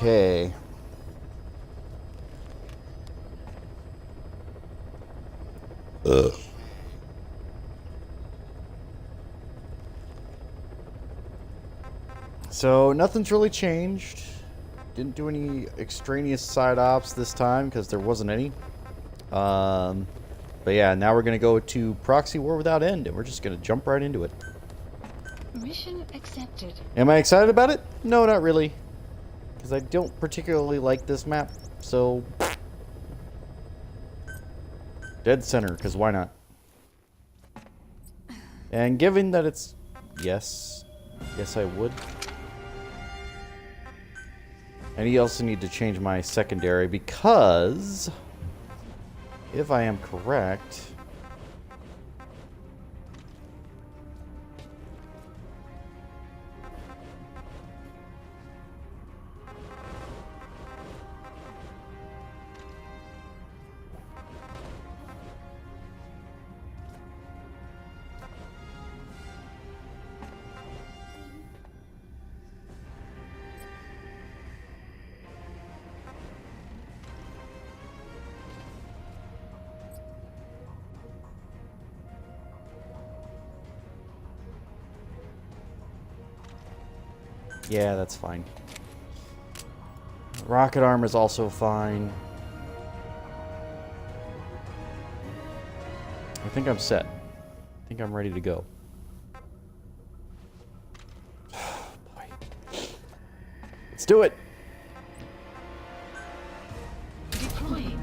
Okay. Ugh. So nothing's really changed. Didn't do any extraneous side ops this time because there wasn't any. But yeah, now we're gonna go to Proxy War Without End, and we're just gonna jump right into it. Mission accepted. Am I excited about it? No, not really, because I don't particularly like this map. So dead center, because why not? And given that it's yes, I would. And you also need to change my secondary because, if I am correct, yeah, that's fine. Rocket arm is also fine. I think I'm set. I think I'm ready to go. Boy. Let's do it. Deploying.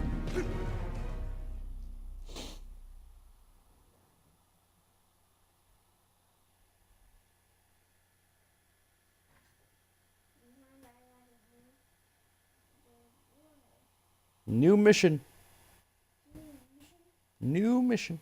New mission. New mission.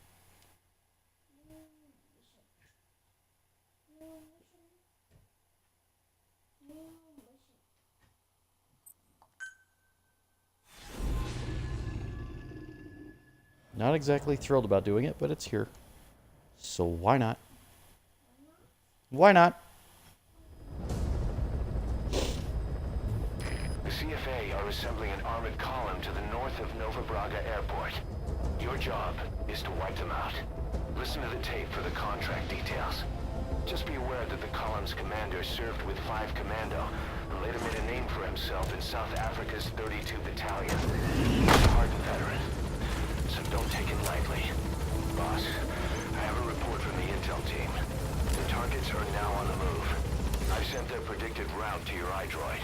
Not exactly thrilled about doing it, but it's here. So why not? Why not? The CFA are assembling an armored column to the north of Nova Braga Airport. Your job is to wipe them out. Listen to the tape for the contract details. Just be aware that the column's commander served with 5 Commando and later made a name for himself in South Africa's 32 Battalion. He's a hardened veteran, so don't take it lightly. Boss, I have a report from the intel team. The targets are now on the move. I've sent their predicted route to your iDroid.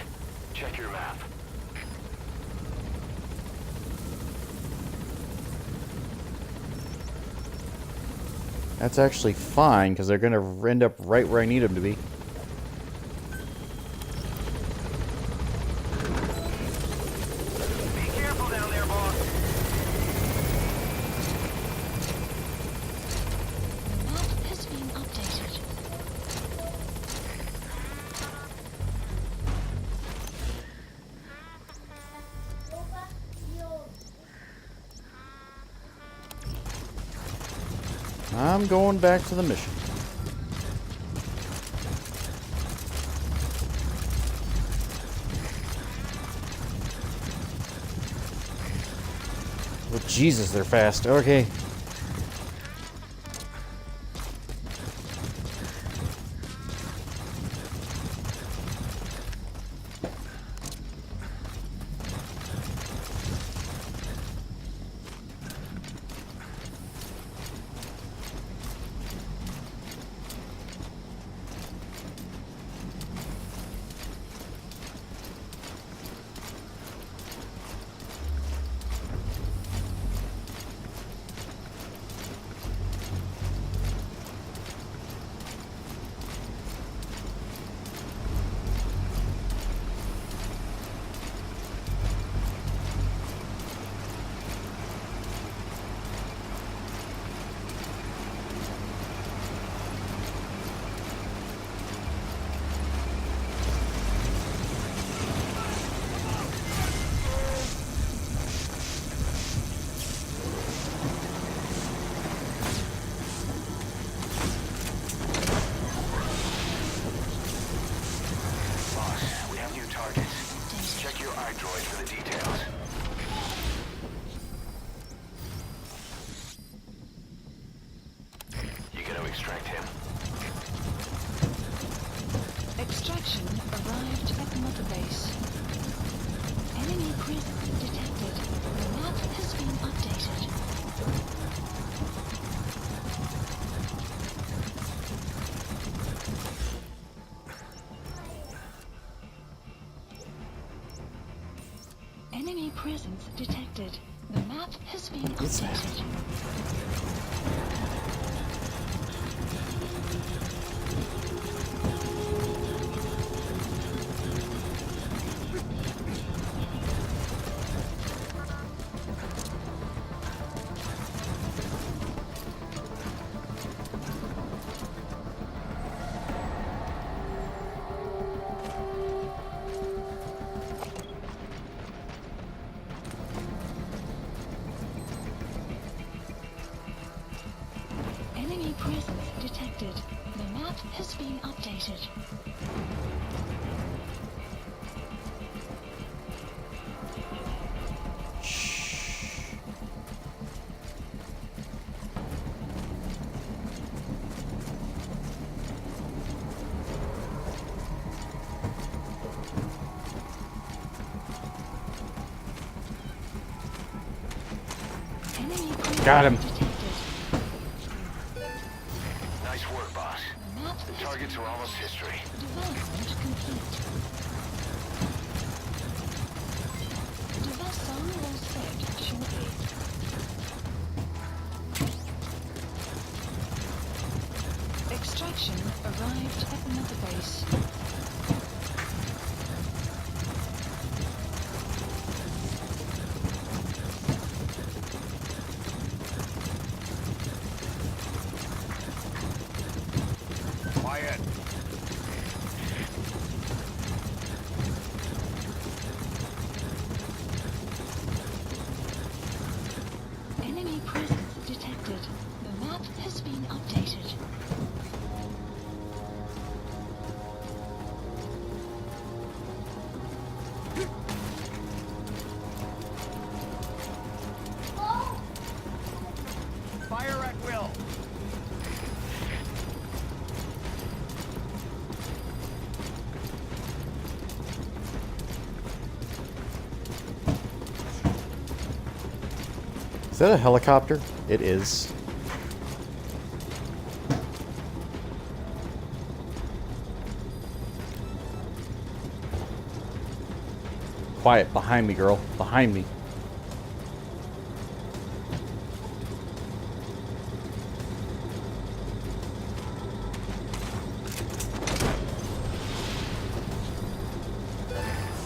Check your map. That's actually fine, because they're going to end up right where I need them to be. Be careful down there, boss. Map has been updated. I'm going back to the mission. Oh, Jesus, they're fast. Okay. arrived at Mother Base. Enemy presence detected. The map has been updated. Enemy presence detected. The map has been What is that? updated. Enemy presence detected. The map has been updated. Enemy presence Got him. detected. Nice work, boss. The map The has targets are almost history. Development complete. The vessel will set shortly. Extraction arrived at Mother Base. Quiet. Enemy presence detected. The map has been updated. Fire at will. Is that a helicopter? It is. Quiet, behind me, girl. Behind me.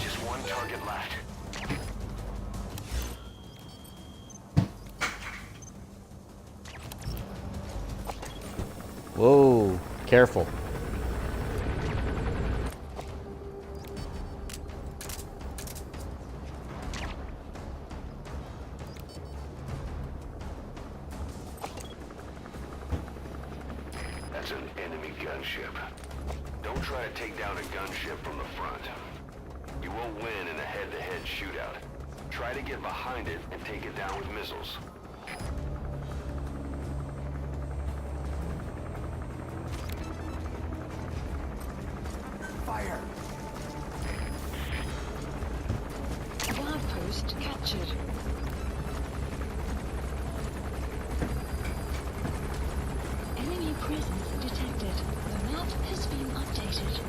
Just one target left. Whoa, careful. That's an enemy gunship. Don't try to take down a gunship from the front. You won't win in a head-to-head shootout. Try to get behind it and take it down with missiles. Fire! Guard post captured. Enemy presence detected. The map has been updated.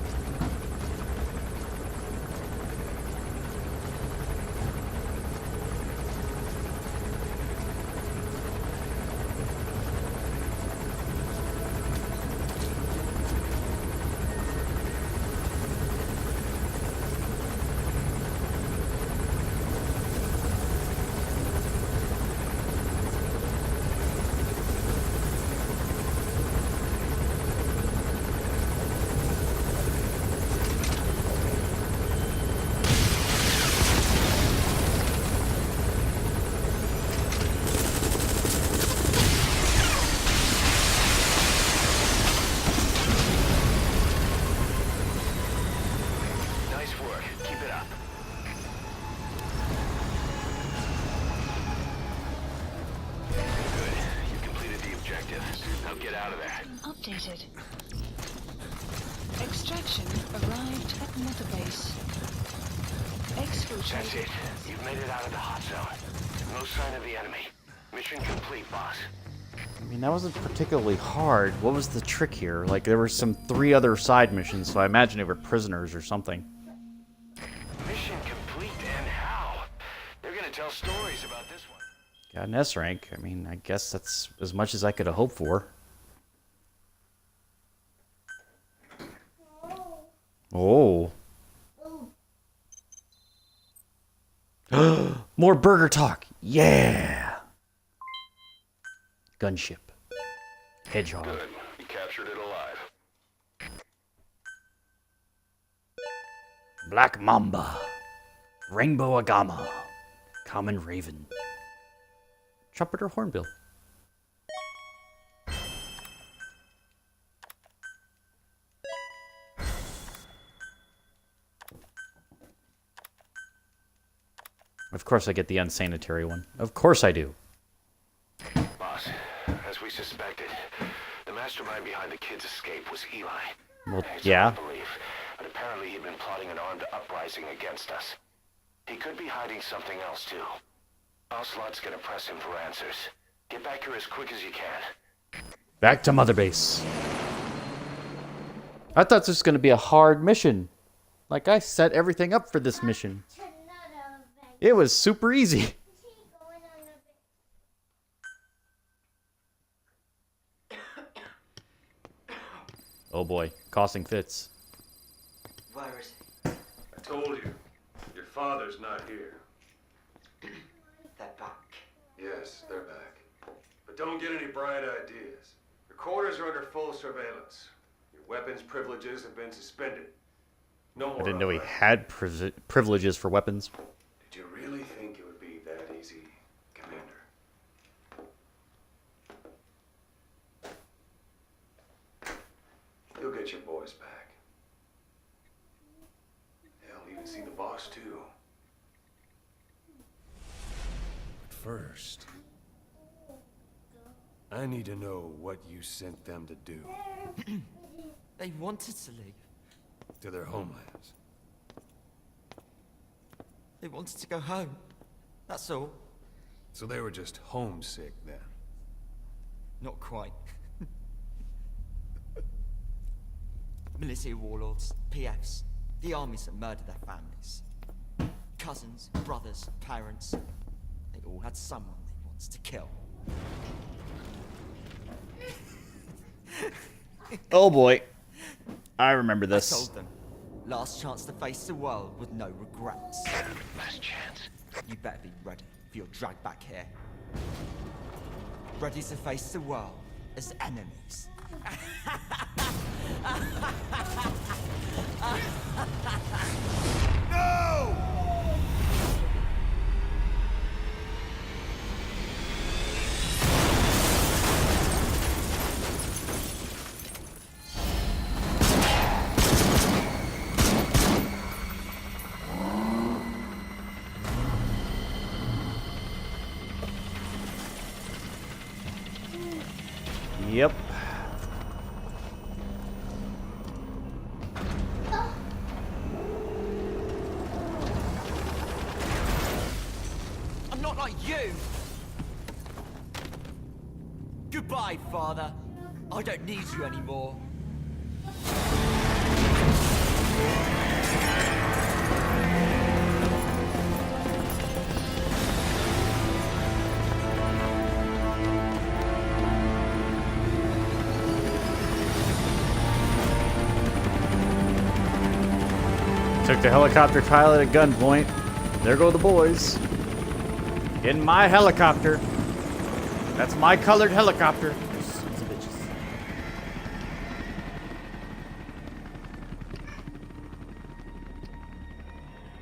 Nice work. Keep it up. Good. You completed the objective. Now get out of there. Updated. extraction arrived at Mother Base. That's Exfiltrated. it. You've made it out of the hot zone. No sign of the enemy. Mission complete, boss. I mean, that wasn't particularly hard. What was the trick here? Like, there were some 3 other side missions, so I imagine they were prisoners or something. Mission complete, and how? They're gonna tell stories about this one. Got an S rank. I mean, I guess that's as much as I could have hoped for. Oh. More burger talk. Yeah. Gunship. Hedgehog. Good. You captured it alive. Black Mamba. Rainbow Agama. Common Raven. Trumpeter Hornbill. Of course I get the unsanitary one. Of course I do. Boss, as we suspected, the mastermind behind the kid's escape was Eli. Well, It's yeah. hard to believe, but apparently he'd been plotting an armed uprising against us. He could be hiding something else, too. Ocelot's gonna press him for answers. Get back here as quick as you can. Back to Mother Base. I thought this was going to be a hard mission. Like, I set everything up for this mission. It was super easy. Oh boy, coughing fits. Where is he? I told you, your father's not here. They're back. Yes, they're back. But don't get any bright ideas. Your quarters are under full surveillance. Your weapons privileges have been suspended. No more. I didn't know he of that. had privileges for weapons. Did you really think it would be that easy, Commander? You'll get your boys back. Hell, even see the boss too. But first, I need to know what you sent them to do They wanted to leave. to their homelands. They wanted to go home. That's all. So they were just homesick then. Not quite. Military warlords, PFs, the armies that murdered their families. Cousins, brothers, parents. They all had someone they wanted to kill. Oh boy. I remember I this. told them, last chance to face the world with no regrets. Last chance. You better be ready for your drag back here. Ready to face the world as enemies. Yep. I'm not like you! Goodbye, Father. I don't need you anymore. Took the helicopter pilot at gunpoint. There go the boys. In my helicopter. That's my colored helicopter. Sons of bitches.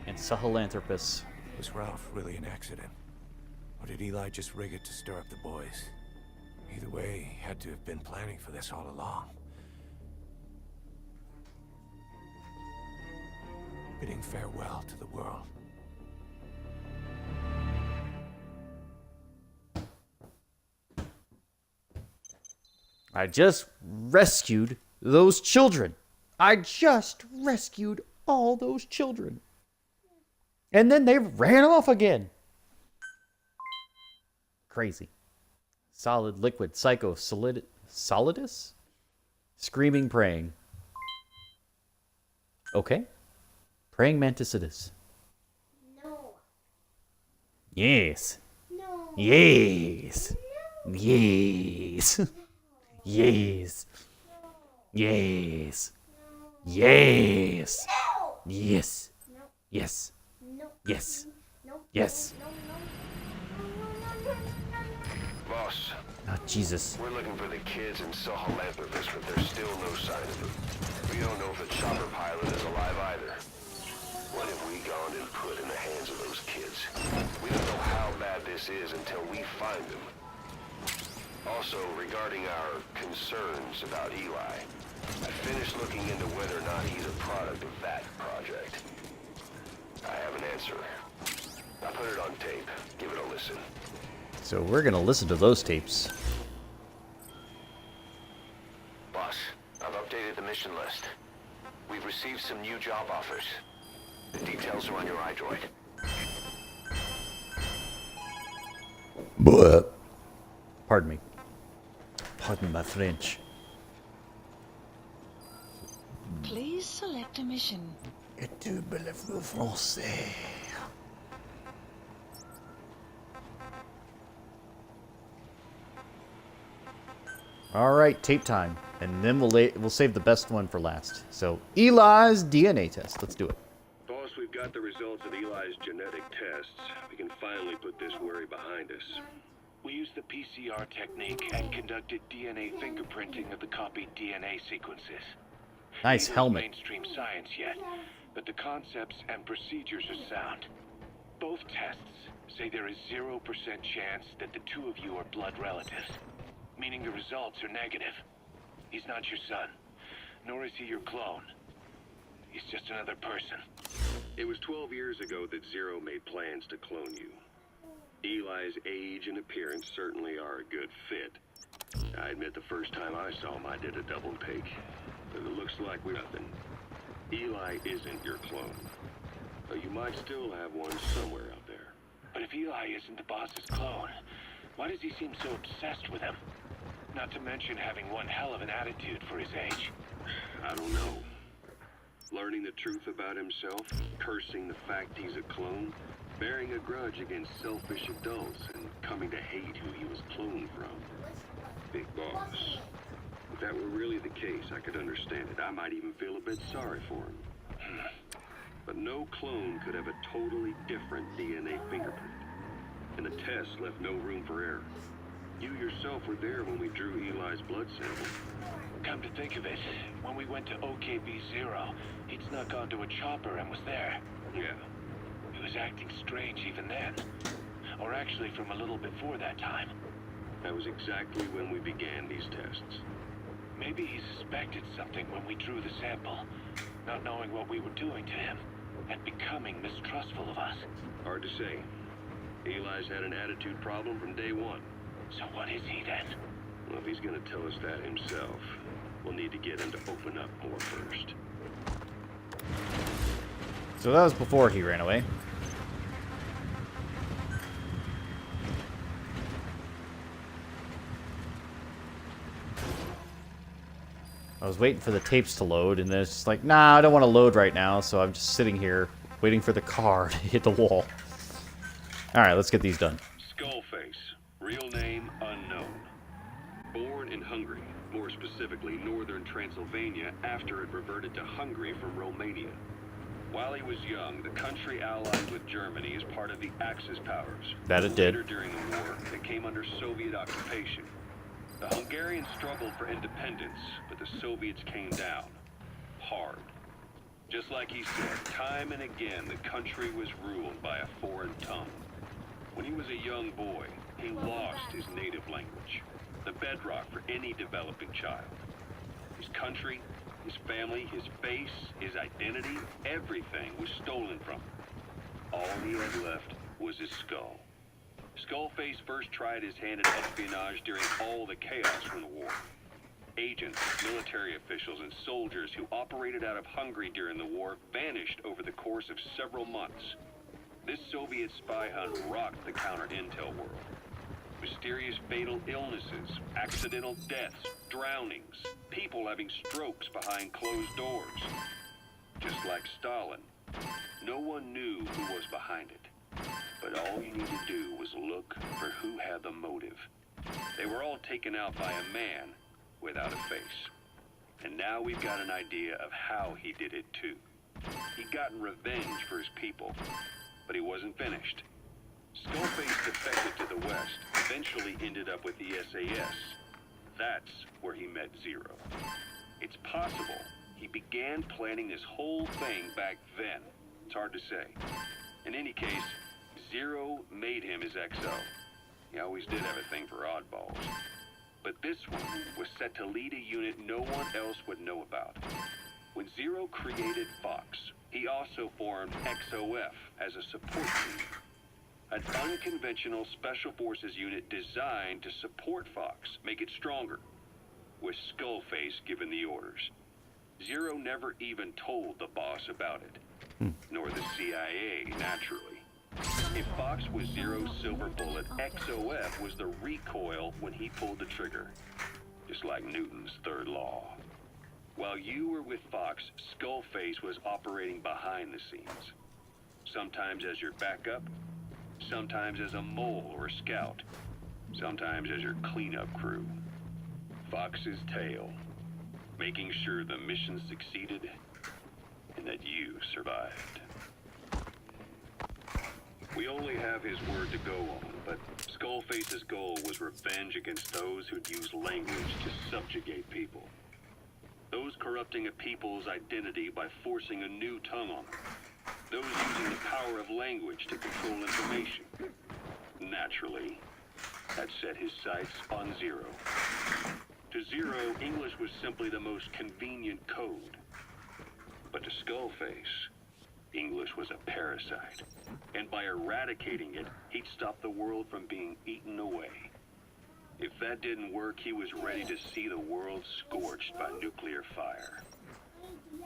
And Sahelanthropus. Was Ralph really an accident? Or did Eli just rig it to stir up the boys? Either way, he had to have been planning for this all along. Bidding farewell to the world. I just rescued those children. I just rescued all those children. And then they ran off again. Crazy. Solid, liquid, psycho, solidus? Screaming, praying. Okay. Praying mantis it is. No. Yes. No. Yes. Yes. Yes. Yes. Yes. No. Yes. No. Yes. No. Yes. No. Yes. No. No. Boss, Oh, Jesus. we're looking for the kids in Sahelanthropus, but there's still no sign of them. We don't know if the chopper pilot is alive either. What have we gone and put in the hands of those kids? We don't know how bad this is until we find them. Also, regarding our concerns about Eli, I finished looking into whether or not he's a product of that project. I have an answer. I put it on tape. Give it a listen. So we're going to listen to those tapes. Boss, I've updated the mission list. We've received some new job offers. The details are on your iDroid. Pardon me. Pardon my French. Please select a mission. Et tu parles français? All right, tape time, and then we'll save the best one for last. So Eli's DNA test. Let's do it. Boss, we've got the results of Eli's genetic tests. We can finally put this worry behind us. We used the PCR technique and conducted DNA fingerprinting of the copied DNA sequences. Nice Neither is helmet. mainstream science yet, but the concepts and procedures are sound. Both tests say there is 0% chance that the two of you are blood relatives, meaning the results are negative. He's not your son, nor is he your clone. He's just another person. It was 12 years ago that Zero made plans to clone you. Eli's age and appearance certainly are a good fit. I admit the first time I saw him, I did a double take. But it looks like we're nothing. Eli isn't your clone. Though you might still have one somewhere out there. But if Eli isn't the boss's clone, why does he seem so obsessed with him? Not to mention having one hell of an attitude for his age. I don't know. Learning the truth about himself, cursing the fact he's a clone, bearing a grudge against selfish adults, and coming to hate who he was cloned from. Big boss. If that were really the case, I could understand it. I might even feel a bit sorry for him. But no clone could have a totally different DNA fingerprint. And the test left no room for error. You yourself were there when we drew Eli's blood sample. Come to think of it, when we went to OKB-0, he'd snuck onto a chopper and was there. Yeah. He was acting strange even then. Or actually from a little before that time. That was exactly when we began these tests. Maybe he suspected something when we drew the sample, not knowing what we were doing to him, and becoming mistrustful of us. Hard to say. Eli's had an attitude problem from day one. So what is he then? Well, if he's gonna tell us that himself, we'll need to get him to open up more first. So that was before he ran away. I was waiting for the tapes to load, and then it's just like, nah, I don't want to load right now, so I'm just sitting here waiting for the car to hit the wall. Alright, let's get these done. Skullface, real name unknown. Born in Hungary, more specifically northern Transylvania, after it reverted to Hungary from Romania. While he was young, the country allied with Germany as part of the Axis powers. That it did. Later during the war, it came under Soviet occupation. The Hungarians struggled for independence, but the Soviets came down hard. Just like he said, time and again, the country was ruled by a foreign tongue. When he was a young boy, he lost his native language, the bedrock for any developing child. His country, his family, his face, his identity, everything was stolen from him. All he had left was his skull. Skullface first tried his hand at espionage during all the chaos from the war. Agents, military officials, and soldiers who operated out of Hungary during the war vanished over the course of several months. This Soviet spy hunt rocked the counter-intel world. Mysterious fatal illnesses, accidental deaths, drownings, people having strokes behind closed doors. Just like Stalin, no one knew who was behind it. But all you needed to do was look for who had the motive. They were all taken out by a man without a face. And now we've got an idea of how he did it too. He'd gotten revenge for his people, but he wasn't finished. Skullface defected to the west, eventually ended up with the SAS. That's where he met Zero. It's possible he began planning this whole thing back then. It's hard to say. In any case, Zero made him his XO. He always did have a thing for oddballs. But this one was set to lead a unit no one else would know about. When Zero created Fox, he also formed XOF as a support team. An unconventional special forces unit designed to support Fox, make it stronger, with Skullface given the orders. Zero never even told the boss about it, nor the CIA, naturally. If Fox was Zero's silver bullet, XOF was the recoil when he pulled the trigger, just like Newton's third law. While you were with Fox, Skullface was operating behind the scenes. Sometimes as your backup, sometimes as a mole or a scout, sometimes as your cleanup crew. Fox's tail, making sure the mission succeeded and that you survived. We only have his word to go on, but Skullface's goal was revenge against those who'd used language to subjugate people. Those corrupting a people's identity by forcing a new tongue on them. Those using the power of language to control information. Naturally, that set his sights on Zero. To Zero, English was simply the most convenient code. But to Skullface, English was a parasite. And by eradicating it, he'd stop the world from being eaten away. If that didn't work, he was ready to see the world scorched by nuclear fire.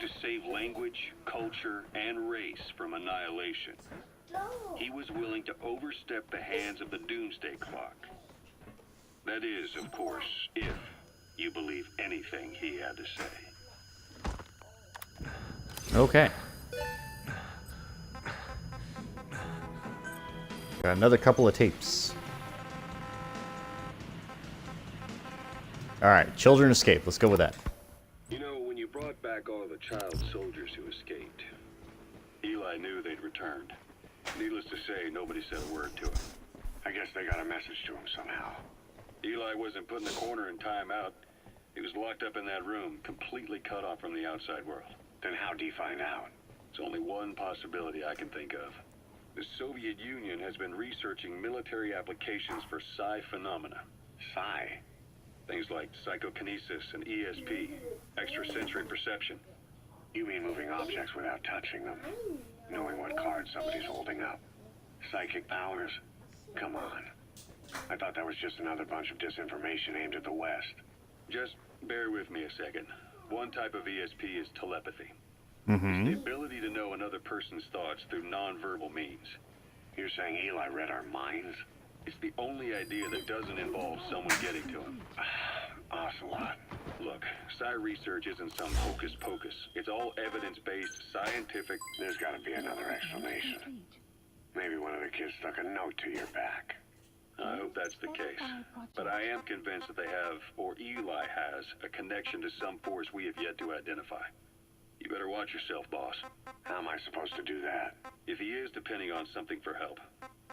To save language, culture, and race from annihilation, he was willing to overstep the hands of the doomsday clock. That is, of course, if you believe anything he had to say. Okay. Got another couple of tapes. Alright, children escape. Let's go with that. You know, when you brought back all of the child soldiers who escaped, Eli knew they'd returned. Needless to say, nobody said a word to him. I guess they got a message to him somehow. Eli wasn't put in the corner in timeout. He was locked up in that room, completely cut off from the outside world. Then how'd he find out? There's only one possibility I can think of. The Soviet Union has been researching military applications for psi phenomena. Psi? Things like psychokinesis and ESP, extrasensory perception. You mean moving objects without touching them? Knowing what cards somebody's holding up? Psychic powers? Come on. I thought that was just another bunch of disinformation aimed at the West. Just bear with me a second. One type of ESP is telepathy. It's the ability to know another person's thoughts through nonverbal means. You're saying Eli read our minds? It's the only idea that doesn't involve someone getting to him. Ocelot. Look, psi research isn't some hocus pocus. It's all evidence-based, scientific. There's gotta be another explanation. Maybe one of the kids stuck a note to your back. I hope that's the case. But I am convinced that they have, or Eli has, a connection to some force we have yet to identify. You better watch yourself, boss. How am I supposed to do that? If he is depending on something for help,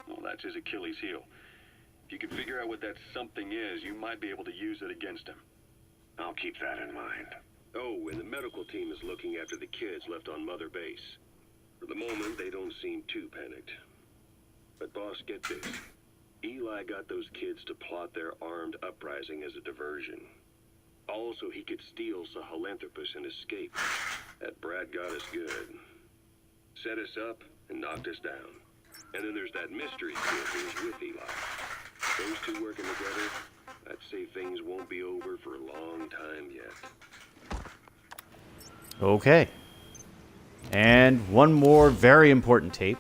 well, that's his Achilles heel. If you can figure out what that something is, you might be able to use it against him. I'll keep that in mind. Oh, and the medical team is looking after the kids left on Mother Base. For the moment, they don't seem too panicked. But boss, get this. Eli got those kids to plot their armed uprising as a diversion. Also, he could steal Sahelanthropus and escape. That brat got us good. Set us up and knocked us down. And then there's that mystery kid who was with Eli. Those two working together, I'd say things things won't be over for a long time yet. Okay. And one more very important tape.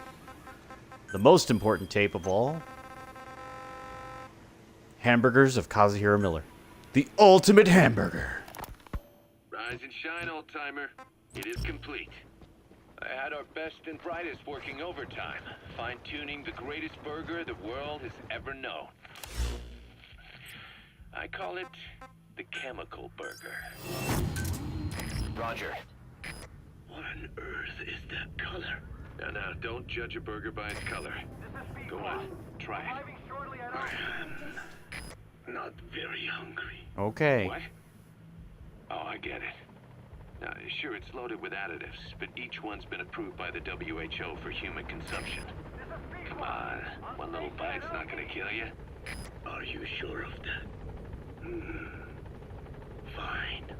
The most important tape of all. Hamburgers of Kazuhiro Miller. The ultimate hamburger. Rise and shine, old-timer. It is complete. I had our best and brightest working overtime, fine-tuning the greatest burger the world has ever known. I call it the chemical burger. Roger. What on earth is that color? Now, don't judge a burger by its color. Go on, try it. I am not very hungry. Okay. What? Oh, I get it. Now, sure, it's loaded with additives, but each one's been approved by the WHO for human consumption. Come on, one little bite's not gonna kill you. Are you sure of that? Fine.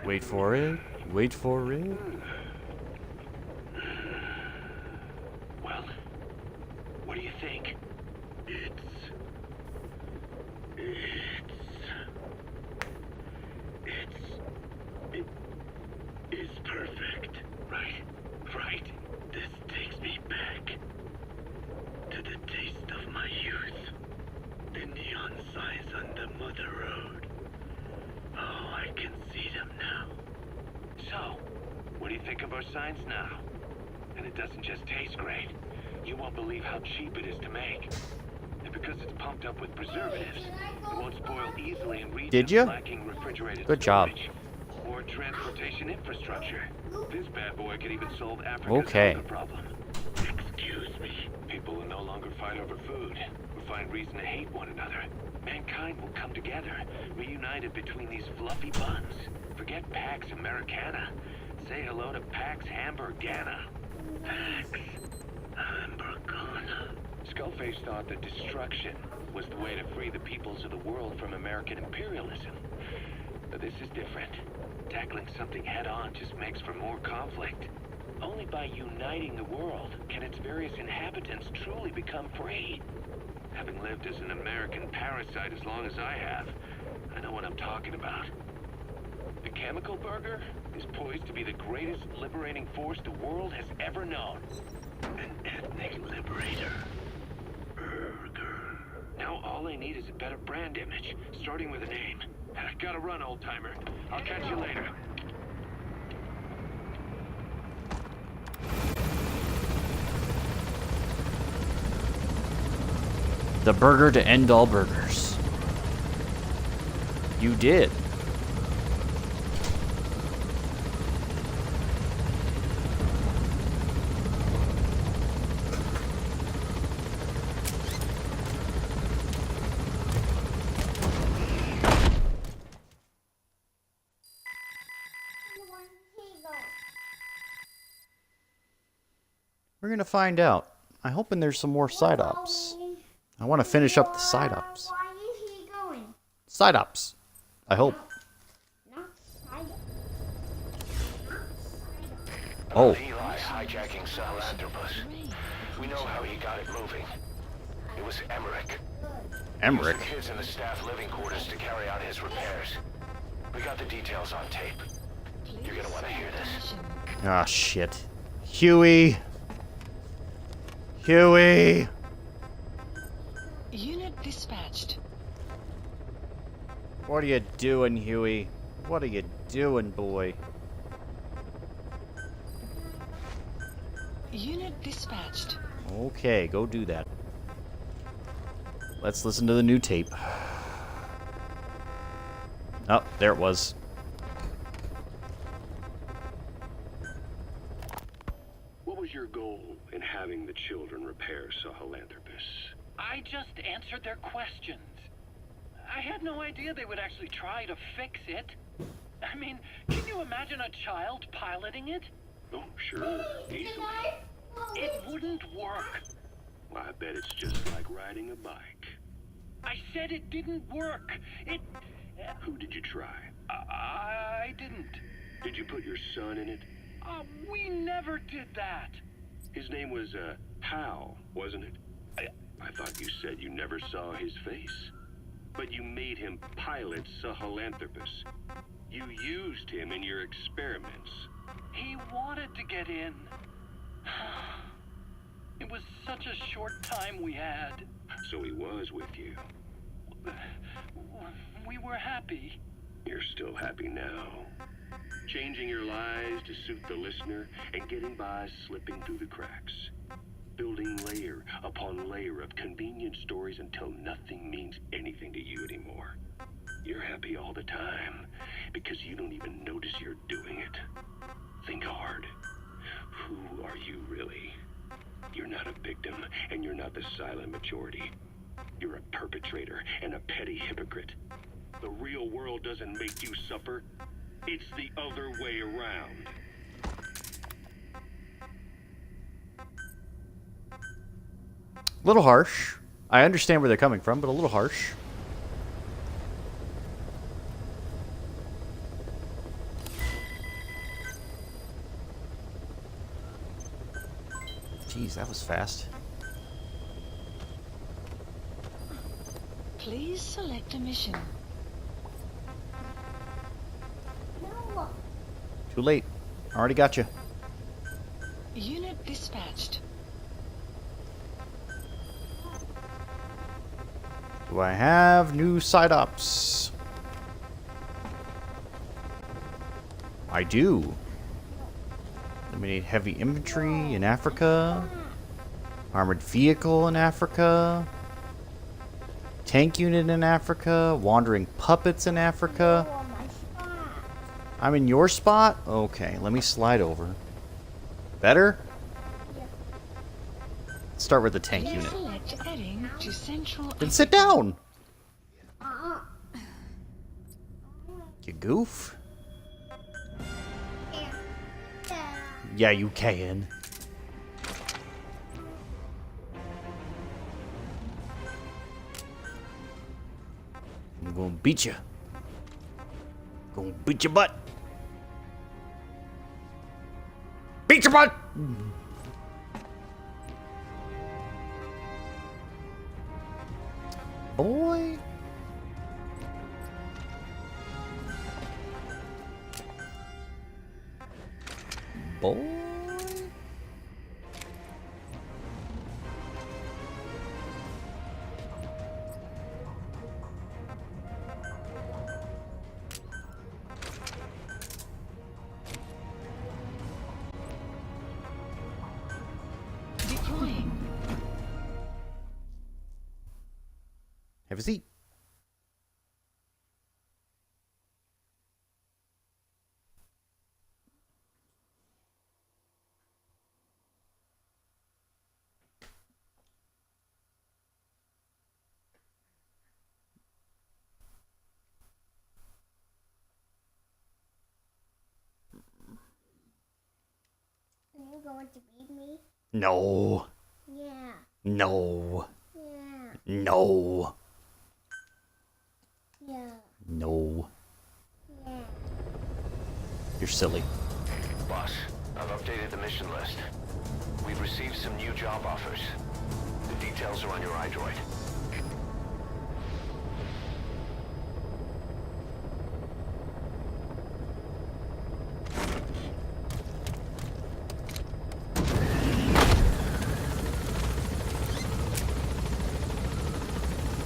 Wait for it. Wait for it. Well, what do you think? It's perfect. Right. This takes me back to the taste of my youth. The neon signs on the Mother Road. Oh, I can see them now. So, what do you think of our signs now? And it doesn't just taste great. You won't believe how cheap it is to make. And because it's pumped up with preservatives, it won't spoil easily in regions Did you? lacking refrigerated Good job. storage or transportation infrastructure. This bad boy could even solve Africa's Okay. hunger problem. Excuse me. People will no longer fight over food or find reason to hate one another. Mankind will come together, reunited between these fluffy buns. Forget Pax Americana. Say hello to Pax Hamburgana. Pax Hamburgana. Skullface thought that destruction was the way to free the peoples of the world from American imperialism. But this is different. Tackling something head-on just makes for more conflict. Only by uniting the world can its various inhabitants truly become free. Having lived as an American parasite as long as I have, I know what I'm talking about. The chemical burger is poised to be the greatest liberating force the world has ever known. An ethnic liberator. Burger. Now all I need is a better brand image, starting with a name. I gotta run, old-timer. I'll catch you later. The burger to end all burgers. You did. We're gonna find out. I'm hoping there's some more side ops. I want to finish up the side ops. Why is he going? Side ops. I hope. Not side Oh. Eli hijacking Sahelanthropus. We know how he got it moving. It was Emmerich. Emmerich. Used the kids in the staff living quarters to carry out his repairs. We got the details on tape. You're gonna want to hear this. Ah, shit. Huey. Huey. Unit dispatched. What are you doing, Huey? What are you doing, boy? Unit dispatched. Okay, go do that. Let's listen to the new tape. Oh, there it was. What was your goal in having the children repair Sahelanthropus? I just answered their questions. I had no idea they would actually try to fix it. I mean, can you imagine a child piloting it? Oh, sure, easily. It wouldn't work. Well, I bet it's just like riding a bike. I said it didn't work. Who did you try? I didn't. Did you put your son in it? We never did that. His name was, Hal, wasn't it? I thought you said you never saw his face. But you made him pilot Sahelanthropus. You used him in your experiments. He wanted to get in. It was such a short time we had. So he was with you. We were happy. You're still happy now. Changing your lies to suit the listener and getting by slipping through the cracks. Building layer upon layer of convenient stories until nothing means anything to you anymore. You're happy all the time because you don't even notice you're doing it. Think hard. Who are you really? You're not a victim, and you're not the silent majority. You're a perpetrator and a petty hypocrite. The real world doesn't make you suffer. It's the other way around. A little harsh. I understand where they're coming from, but a little harsh. Jeez, that was fast. Please select a mission. No. Too late. Already got you. Unit dispatched. Do I have new side ops? I do. Eliminate heavy infantry in Africa. Armored vehicle in Africa. Tank unit in Africa. Wandering puppets in Africa. Oh, my spot. I'm in your spot? Okay, let me slide over. Better? Let's start with the tank unit. Select heading to Central. Then sit down! Uh-uh. You goof. Yeah. Yeah, you can. I'm gonna beat you. Gonna beat your butt. Beat your butt! Boy. Boy. Deploying. Have a seat. Are you going to beat me? No. Yeah. No. Yeah. No. Yeah. No. Yeah. You're silly. Boss, I've updated the mission list. We've received some new job offers. The details are on your iDroid.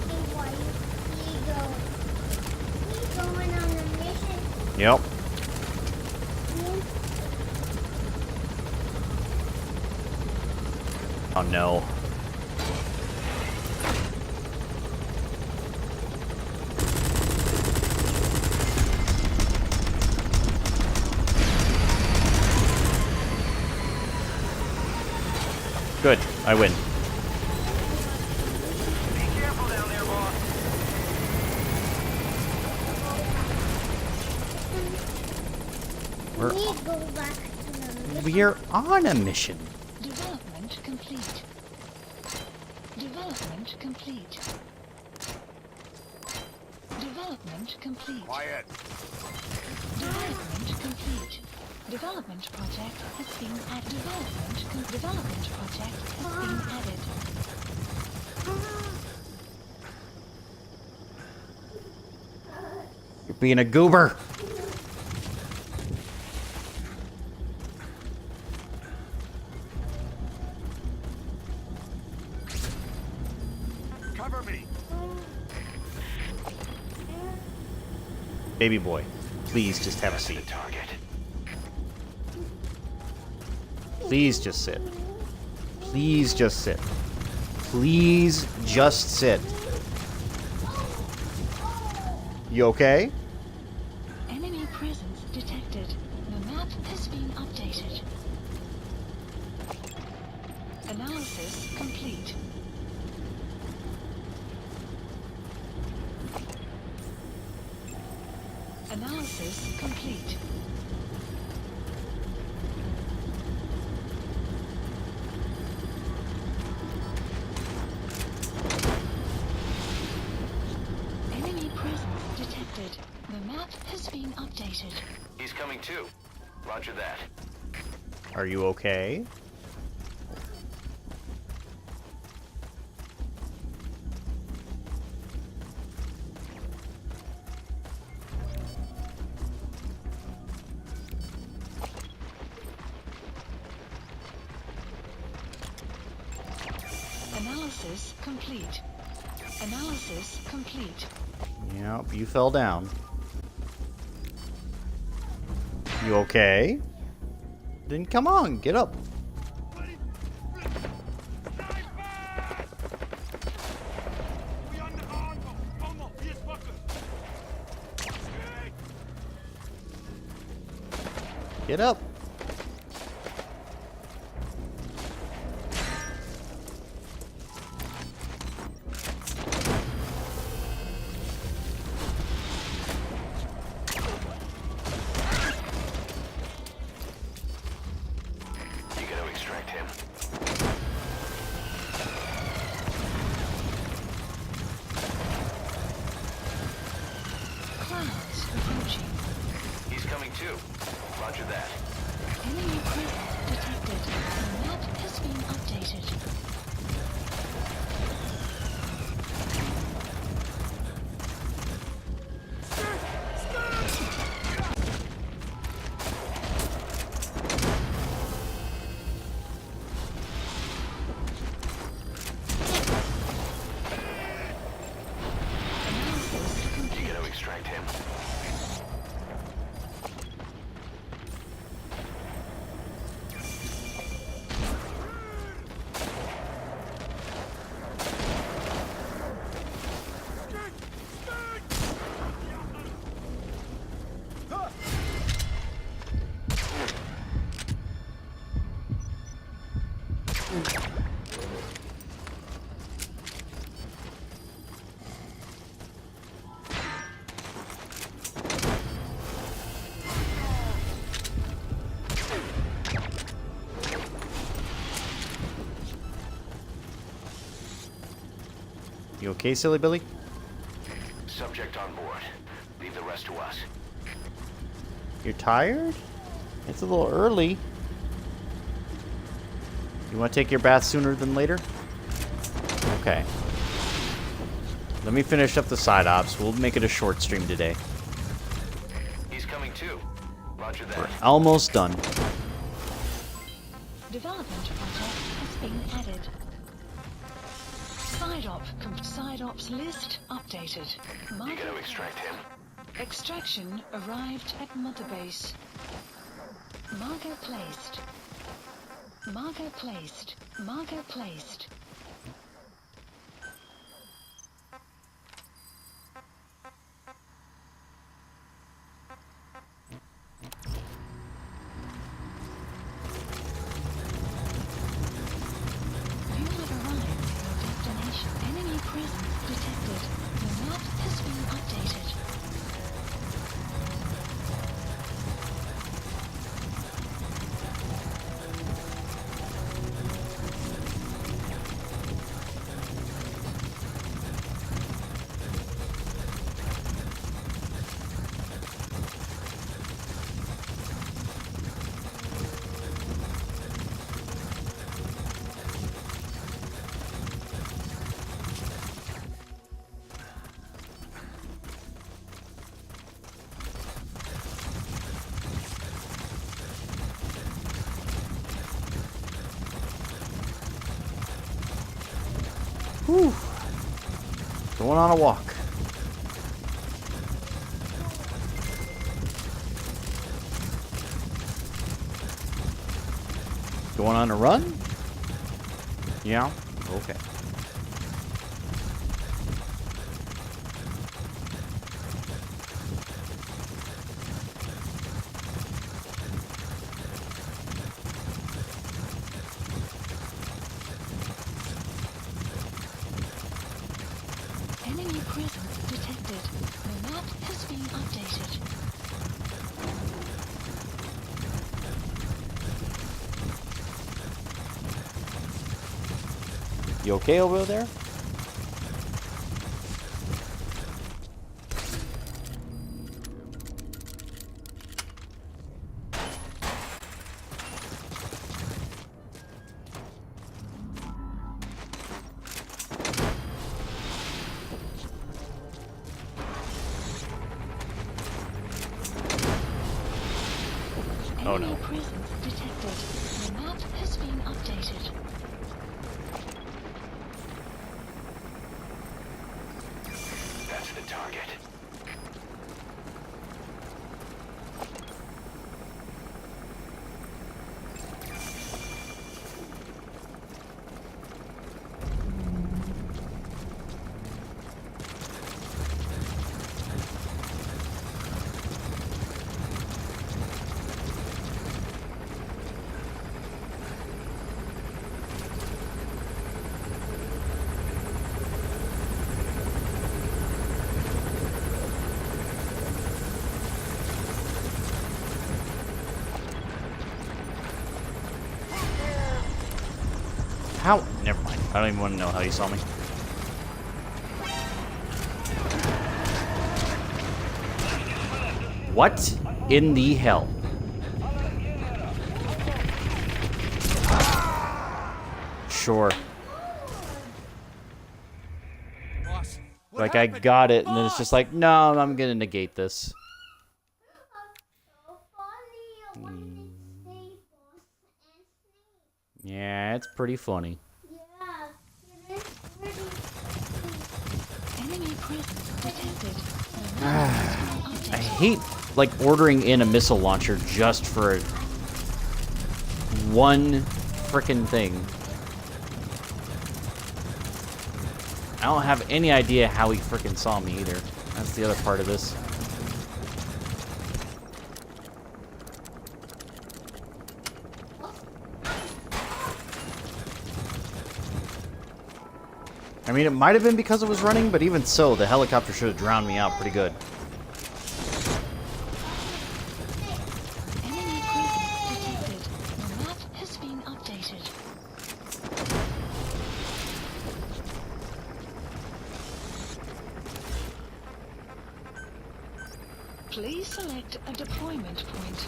Hey, why you going? You going on a mission? Yep. Oh no. Good. I win. Be careful down there, boss. We're, We go back to the mission. we're on a mission. Development complete. Development complete. Development complete. Quiet. Development complete. Development project has been added. Development project has been added. You're being a goober. Cover me. Baby boy, please just have a The seat. target. Please just sit. Please just sit. Please just sit. You okay? Enemy presence detected. The map has been updated. Analysis complete. Analysis complete. Enemy presence detected. The map has been updated. He's coming too. Roger that. Are you okay? Analysis complete. Analysis complete. Yep, you fell down. You okay? Then come on, get up. Get up. You gotta extract him. Clouds approaching. He's coming too. Roger that. Enemy presence detected. The map has been updated. Analysis You complete. gotta extract him. You okay, silly Billy? Subject on board. Leave the rest to us. You're tired? It's a little early. You want to take your bath sooner than later? Okay. Let me finish up the side ops. We'll make it a short stream today. He's coming too. Roger that. Almost done. Development project has been added. Side ops list updated. You Marker gotta extract him. extraction arrived at Mother Base. Marker placed. Marker placed. Marker placed. You have arrived at your destination. Enemy presence detected. The map has been updated. Whew. Going on a walk. Going on a run? Yeah? Okay. Enemy presence detected. The map has been updated. You okay over there? Oh no. Enemy presence detected. The map has been updated. That's the target. How? Never mind. I don't even want to know how you saw me. What in the hell? Sure. Like, I got it, and then it's just like, no, I'm gonna negate this. So funny. I wanted to say boss and Snake. Yeah, it's pretty funny. Yeah, it is pretty funny. Enemy presence detected. The map I has been updated. hate, like, ordering in a missile launcher just for one frickin' thing. I don't have any idea how he frickin' saw me either. That's the other part of this. I mean, it might have been because it was running, but even so, the helicopter should have drowned me out pretty good. Enemy presence detected. The map has been updated. Please select a deployment point.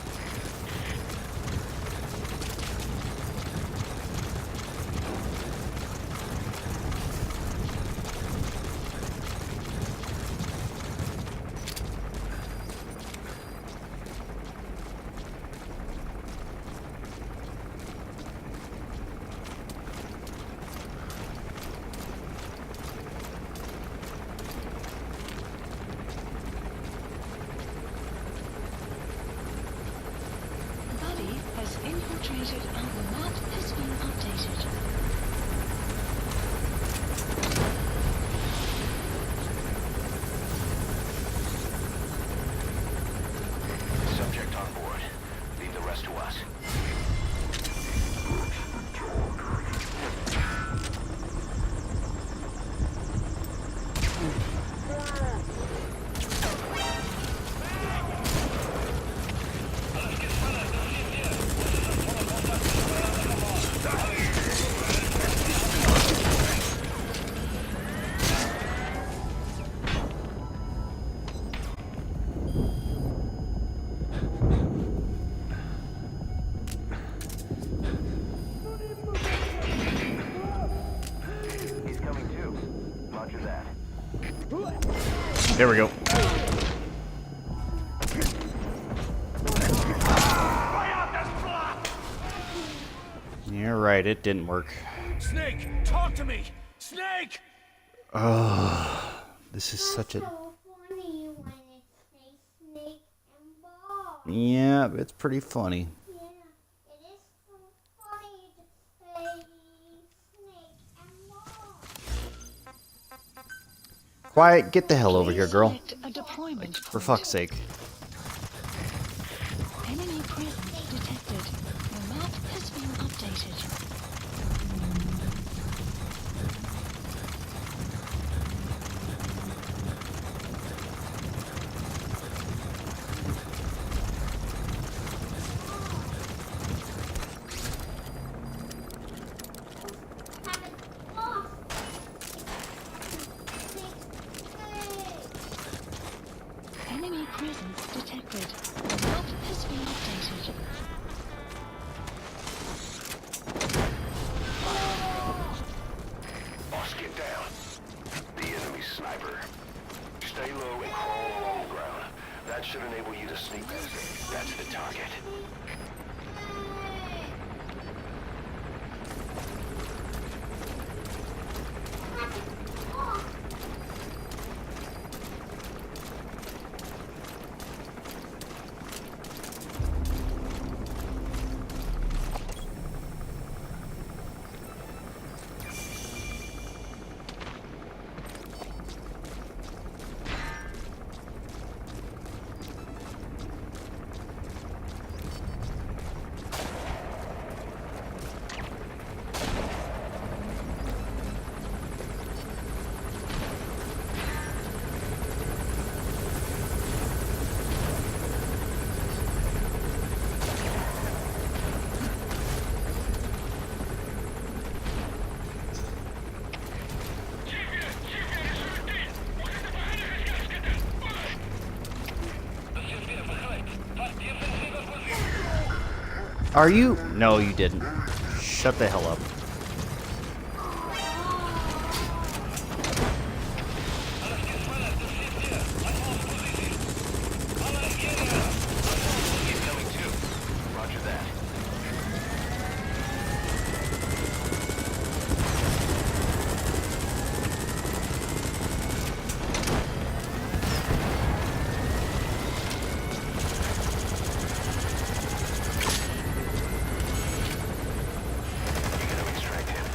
Buddy has infiltrated and the map has been updated. Subject on board. Leave the rest to us. He's coming too. Roger that. There we go. You're right, it didn't work. Snake, talk to me! Snake! Oh, this is such a... So funny when it's snake and ball. Yeah, it's pretty funny. Yeah, it is so funny to say snake and ball. Quiet, get the hell over here, girl. Select a deployment For point. fuck's sake. Enemy presence detected. The map has been updated. Have it lost. Snake. Enemy presence detected. The map has been updated. Boss, get down. The enemy sniper. Stay low and crawl along the ground. That should enable you to sneak past it. That's the target. Are you? No, you didn't. Shut the hell up. Incoming too. Roger that. You gonna extract him?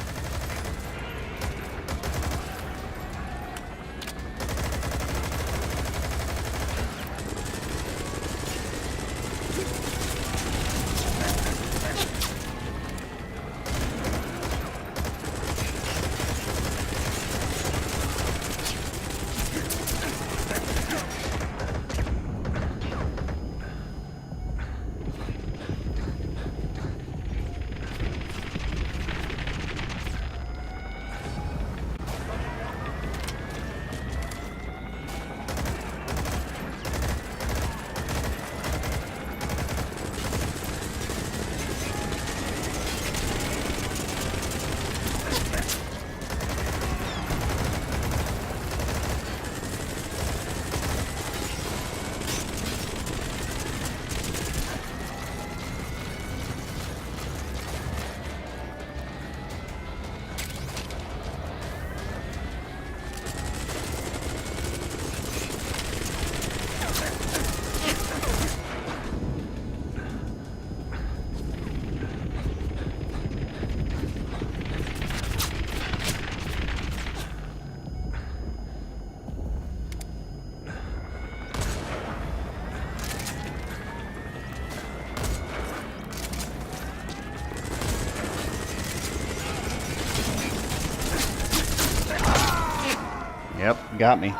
Yep, got me.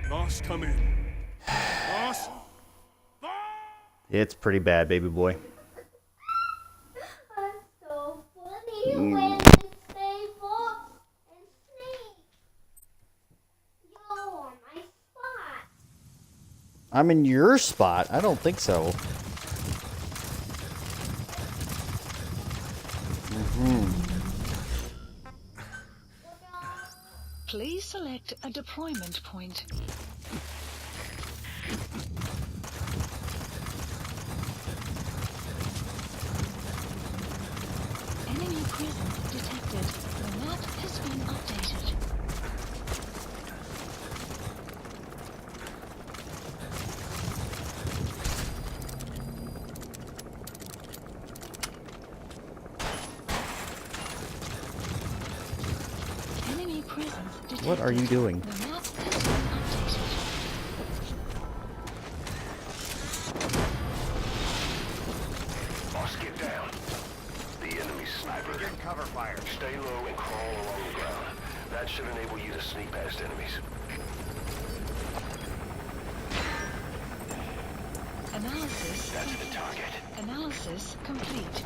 Boss, come in. Boss? It's pretty bad, baby boy. That's so funny when it's say boss and snake. You're on my spot. I'm in your spot. I don't think so. Please select a deployment point. Enemy presence detected. The map has What are you doing? The map has been updated. Boss, get down. The enemy's sniper. Get cover fire. Stay low and crawl along the ground. That should enable you to sneak past enemies. Analysis. That's the target. Analysis complete.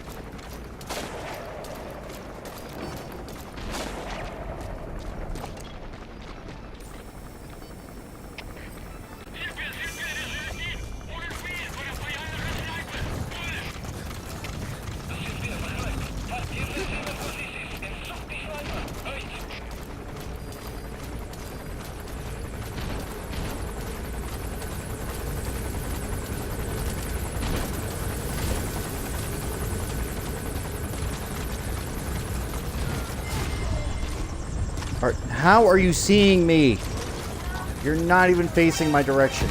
How are you seeing me? You're not even facing my direction.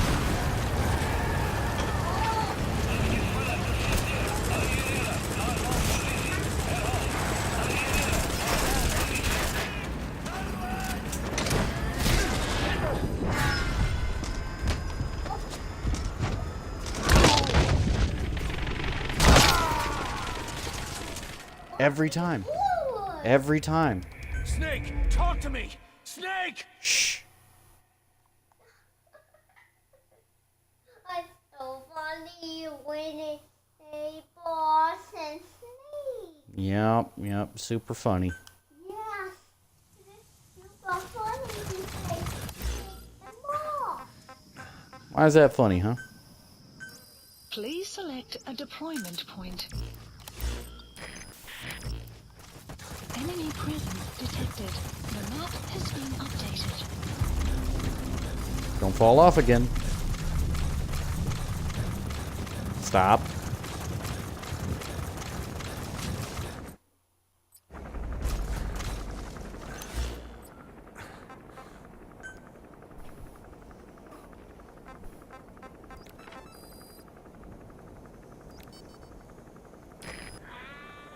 Every time. Every time. Snake, talk to me! Snake! Shh. It's so funny when it's a boss and Snake. Yep, super funny. Yeah, it's super funny to say Snake and boss. Why is that funny, huh? Please select a deployment point. Enemy presence detected. The map has been updated. Don't fall off again. Stop.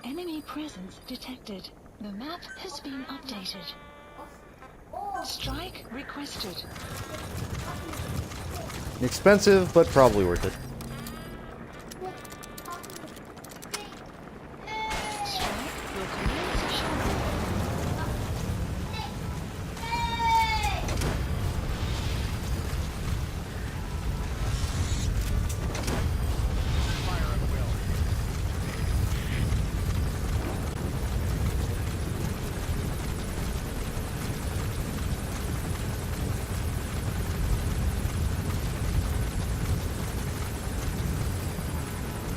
Enemy presence detected. The map has been updated. Strike requested. Expensive, but probably worth it. Strike will commence shortly.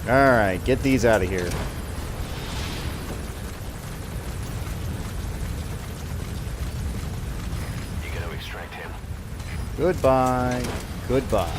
Alright, get these out of here. You gonna extract him? Goodbye. Goodbye.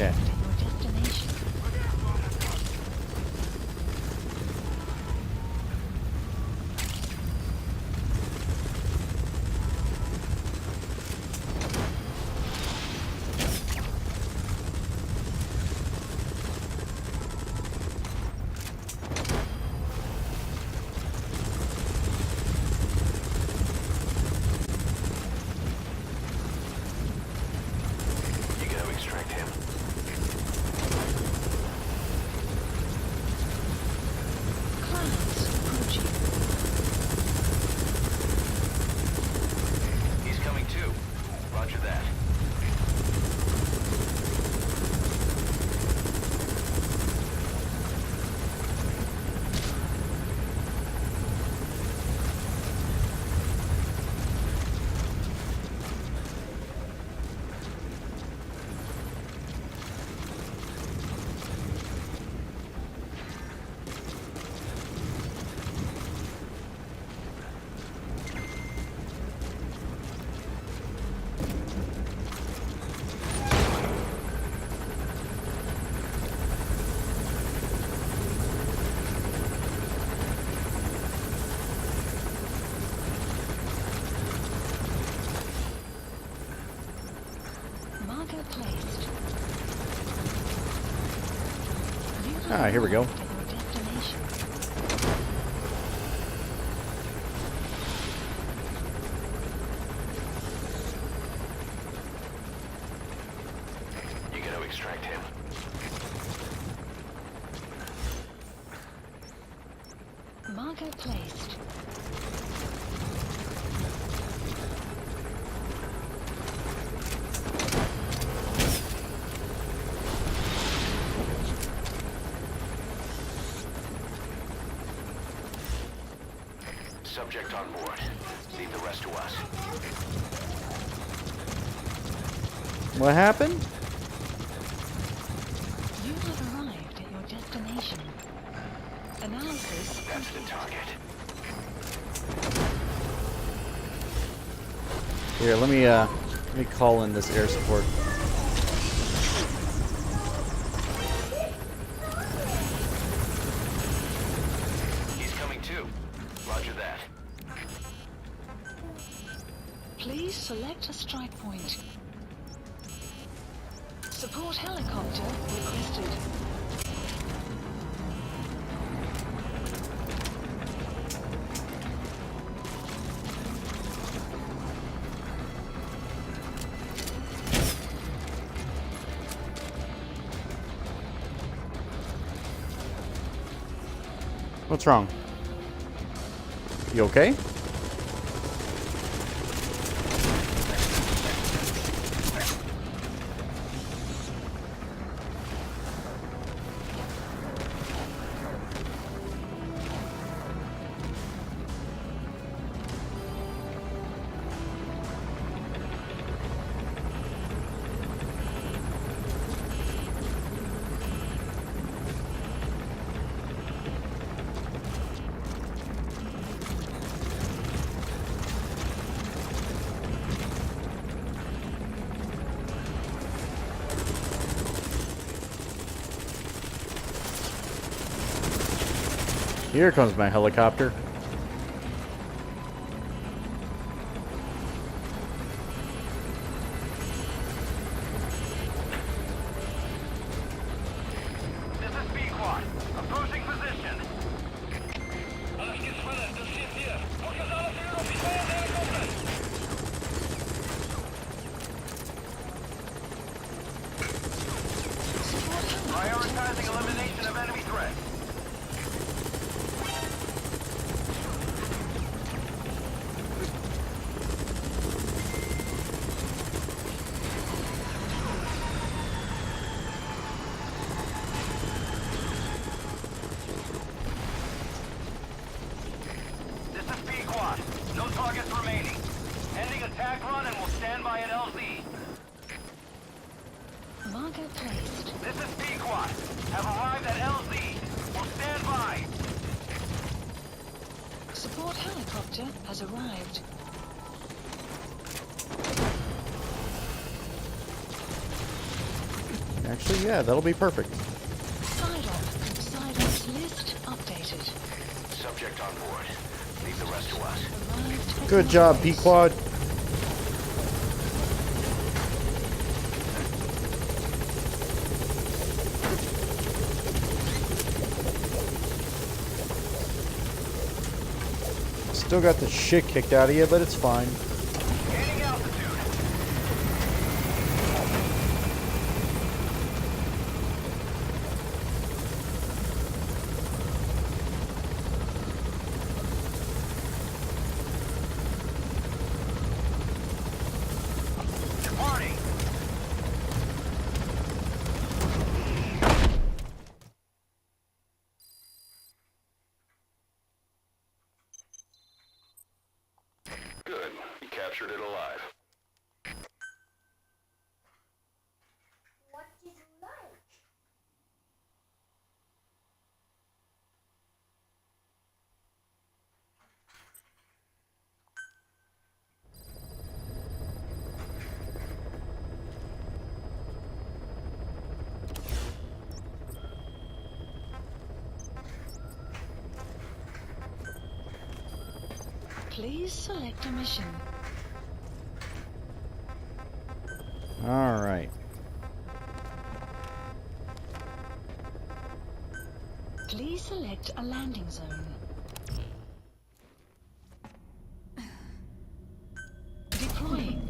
arrived at your destination. You gotta extract him. Clouds approaching. He's coming too. Roger that. Marker placed. You have Ah, here we go. arrived at your destination. You gotta extract him. Marker placed. Subject on board. Leave the rest to us. What happened? You have arrived at your destination. Analysis That's the complete. target. Here, let me call in this air support. He's coming too. Roger that. Please select a strike point. Support helicopter requested. What's wrong? You okay? Here comes my helicopter. This is B-Quad. Approaching position. Prioritizing elimination of enemy threat. This is B-Quad. No targets remaining. Ending attack run and we'll stand by at LZ. Marker placed. This is B-Quad. Have arrived at LZ. We'll stand by. Support helicopter has arrived. Actually, yeah, that'll be perfect. Sidon's list updated. Subject on board. Leave the rest to us. Arrived. Good job, Pequod. Still got the shit kicked out of you, but it's fine. Gaining altitude. Departing. Good. You captured it alive. What did you like? Please select a mission. All right. Please select a landing zone. Deploying.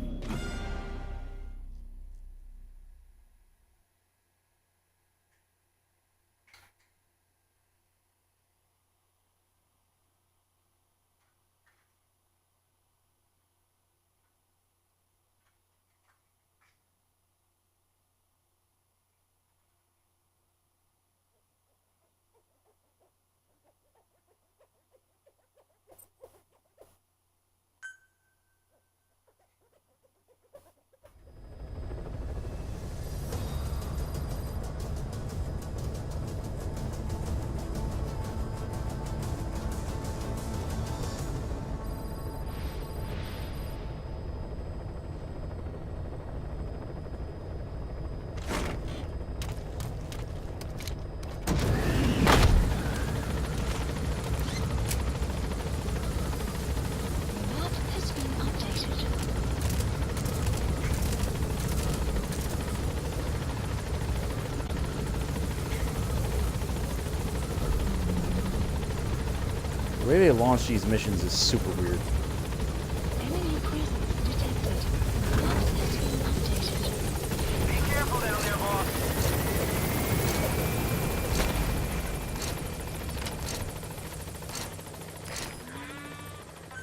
Map has been updated. The way they launch these missions is super weird. Enemy presence detected. Map has been updated. Be careful down there, boss.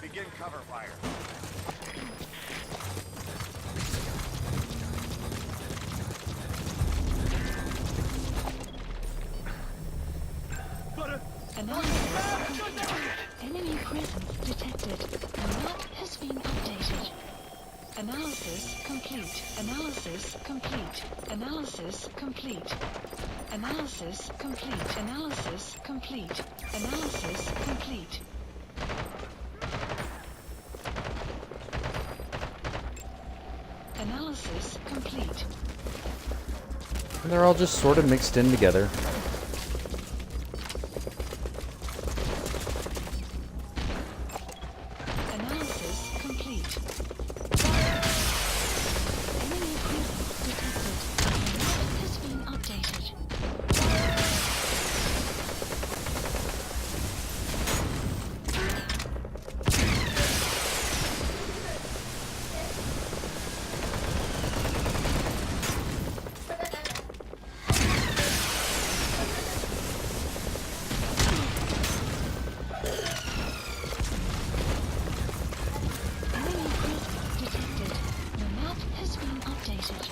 Begin cover fire. Enemy presence detected. Map has been updated. Analysis complete. Analysis complete. Analysis complete. Analysis complete. Analysis complete. Analysis complete. Analysis complete. And they're all just sort of mixed in together. Analysis complete. Enemy presence detected. Map has been updated. Enemy presence detected. The map has been updated.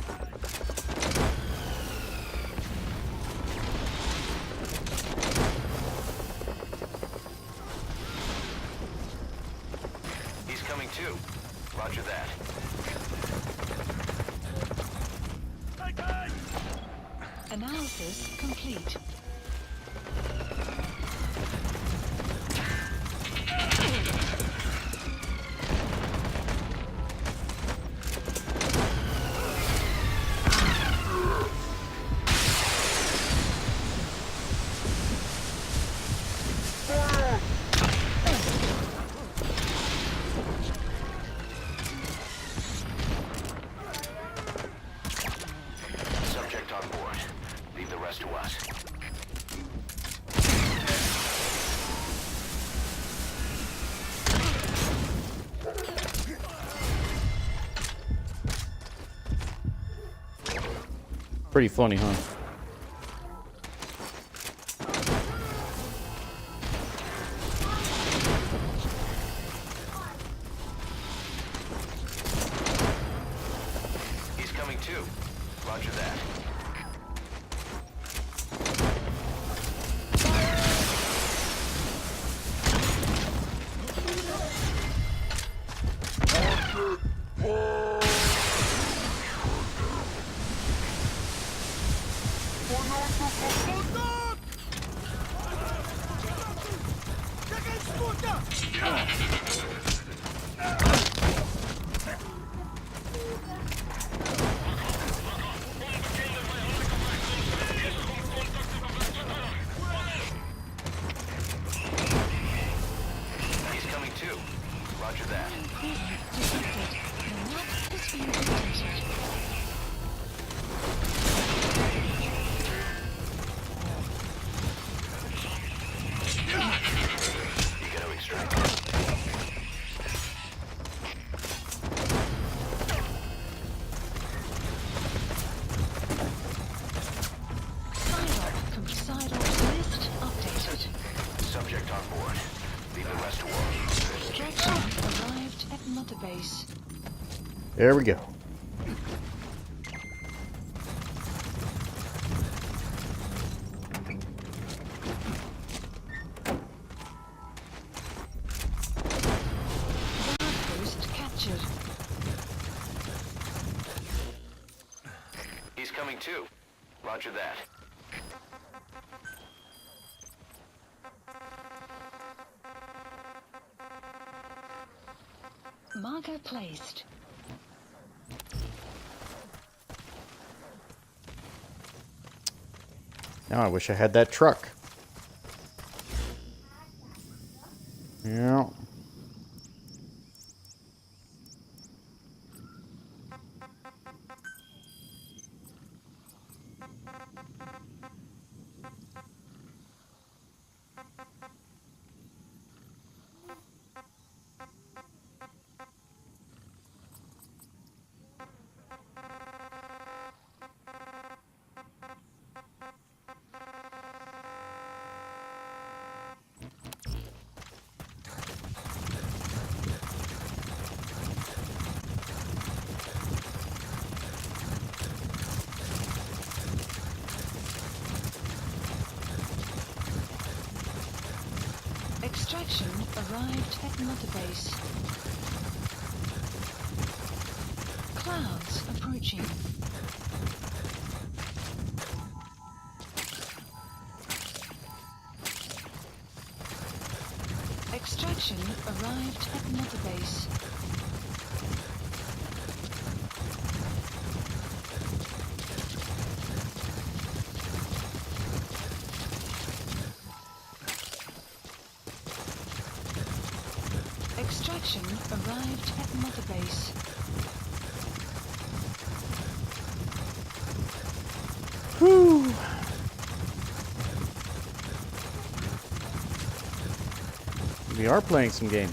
He's coming too. Roger that. Analysis complete. Pretty funny, huh? He's coming too. Roger that. He's coming too. Roger that. Detected. The map has been updated. You gotta extract. Psylocke's list updated. Subject on board. Leave the rest to us. Extraction arrived at Mother Base. There we go. Post captured. He's coming too. Roger that. Marker placed. Now I wish I had that truck. Yeah. Extraction arrived at Mother Base. Clouds approaching. Extraction arrived at Mother Base. Extraction arrived at Mother Base. Whew. We are playing some games.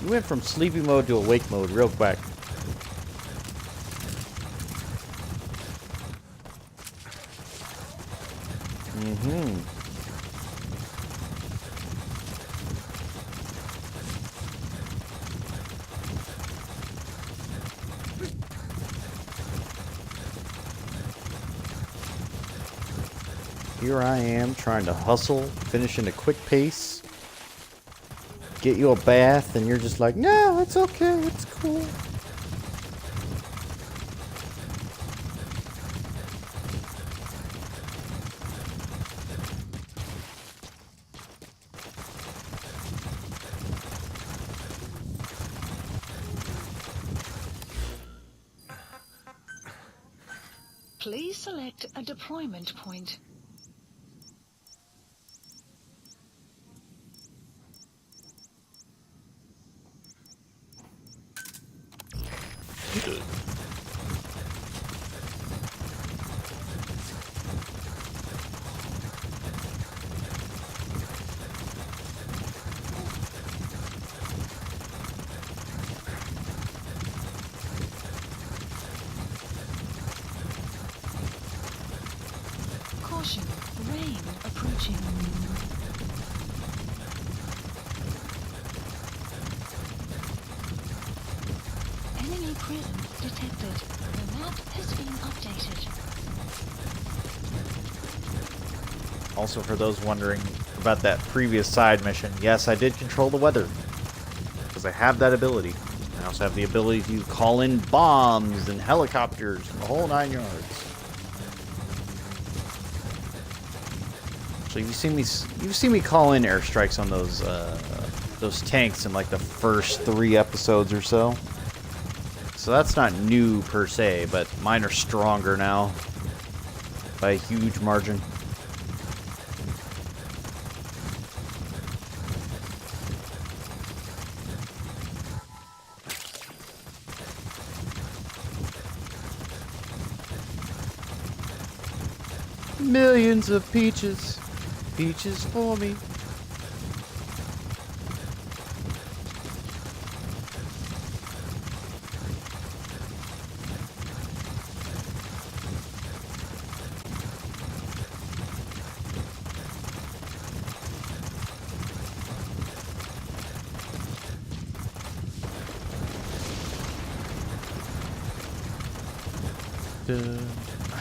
We went from sleepy mode to awake mode real quick. Here I am trying to hustle, finish in a quick pace, get you a bath, and you're just like, no, it's okay, it's cool. Please select a deployment point. is being updated. Also, for those wondering about that previous side mission, yes, I did control the weather. Because I have that ability. I also have the ability to call in bombs and helicopters and the whole 9 yards. So you've seen me call in airstrikes on those tanks in like the first 3 episodes or so. So that's not new per se, but mine are stronger now by a huge margin. Millions of peaches, peaches for me.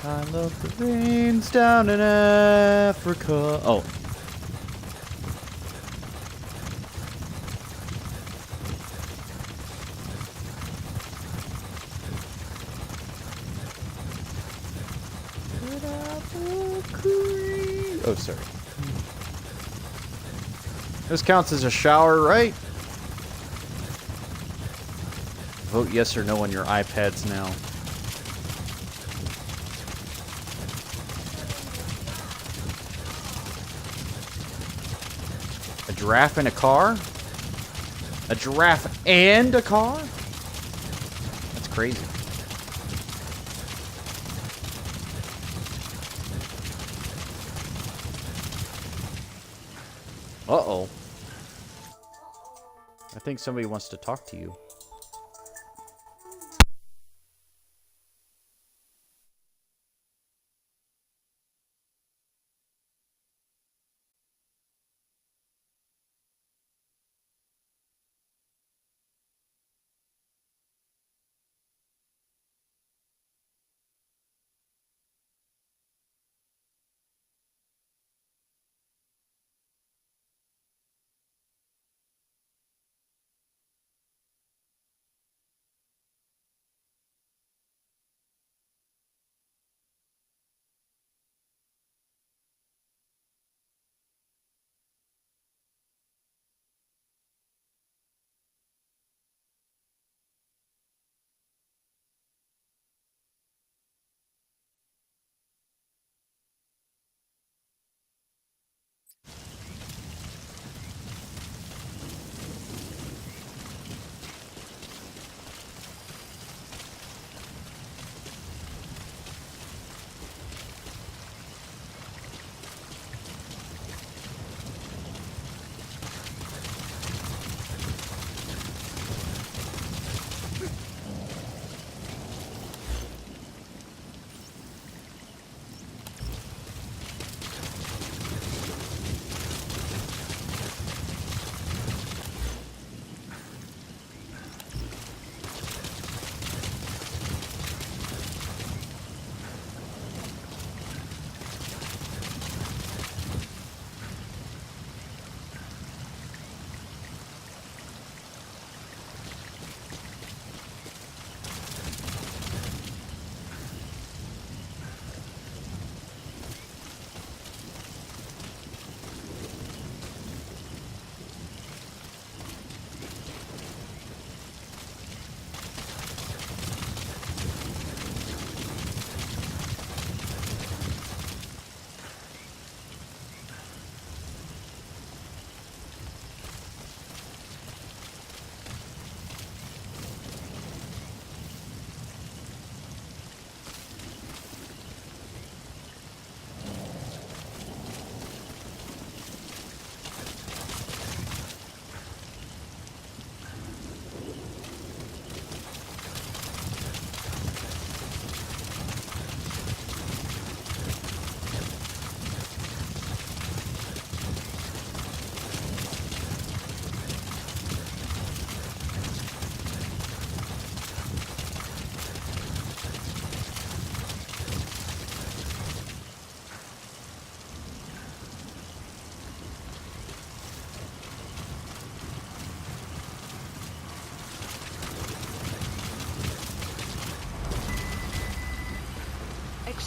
I love the rains down in Africa. Oh. Oh, sorry. This counts as a shower, right? Vote yes or no on your iPads now. A giraffe in a car? A giraffe and a car? That's crazy. Uh-oh. I think somebody wants to talk to you.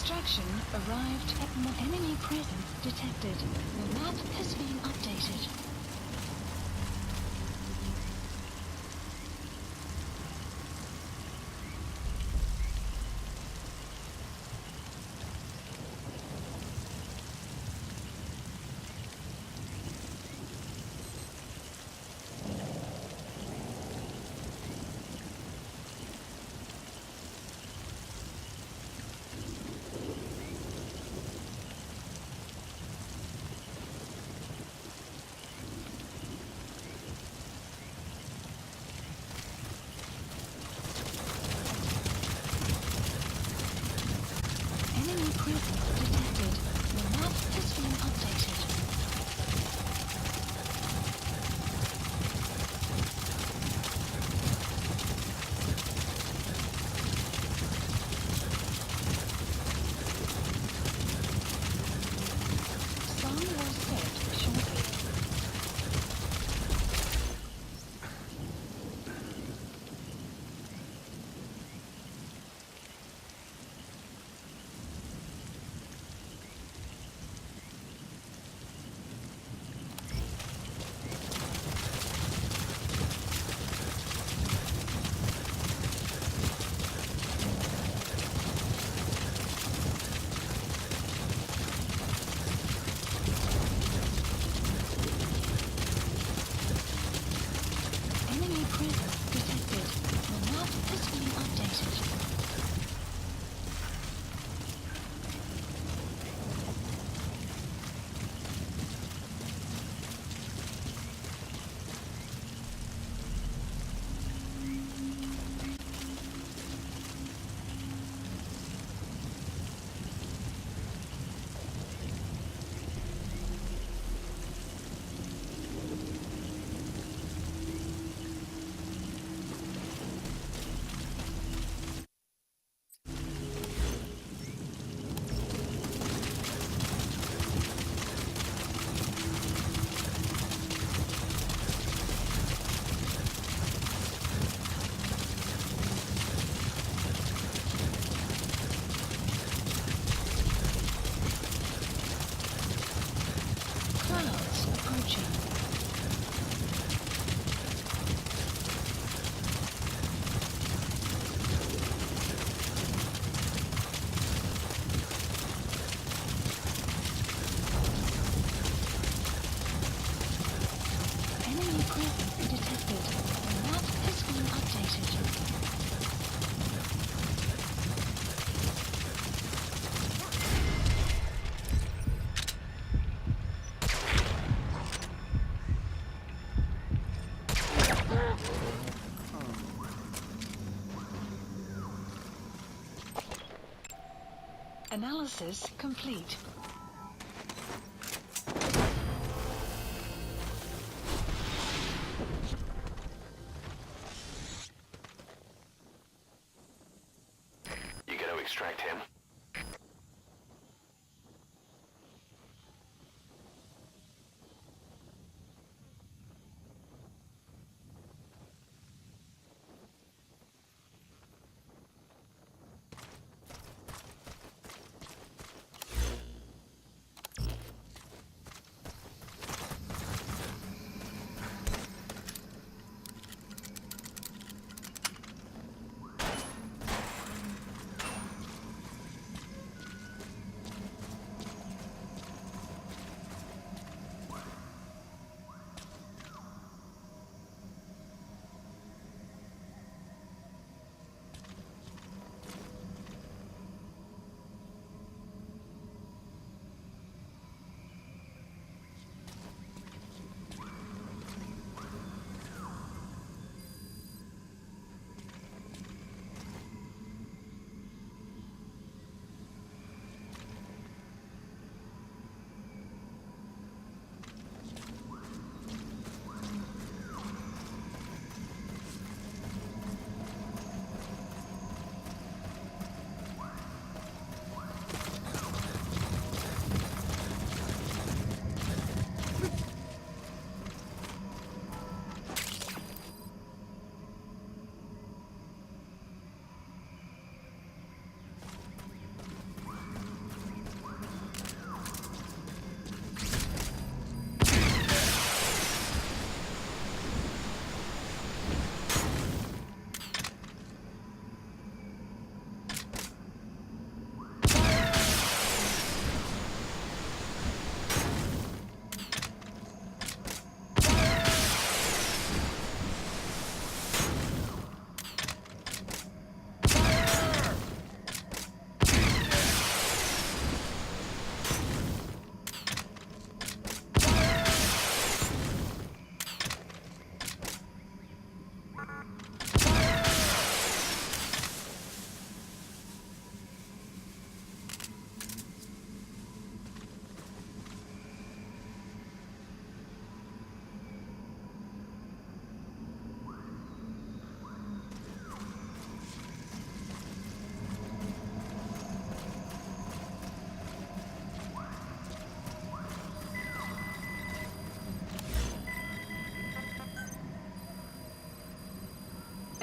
Extraction arrived at the enemy presence detected. The map has been updated. Enemy presence detected. The map has been updated. Sun will set shortly. Enemy presence detected. The map has been updated. Clouds approaching. Enemy presence detected. The map has been updated. Analysis complete. You gotta extract him.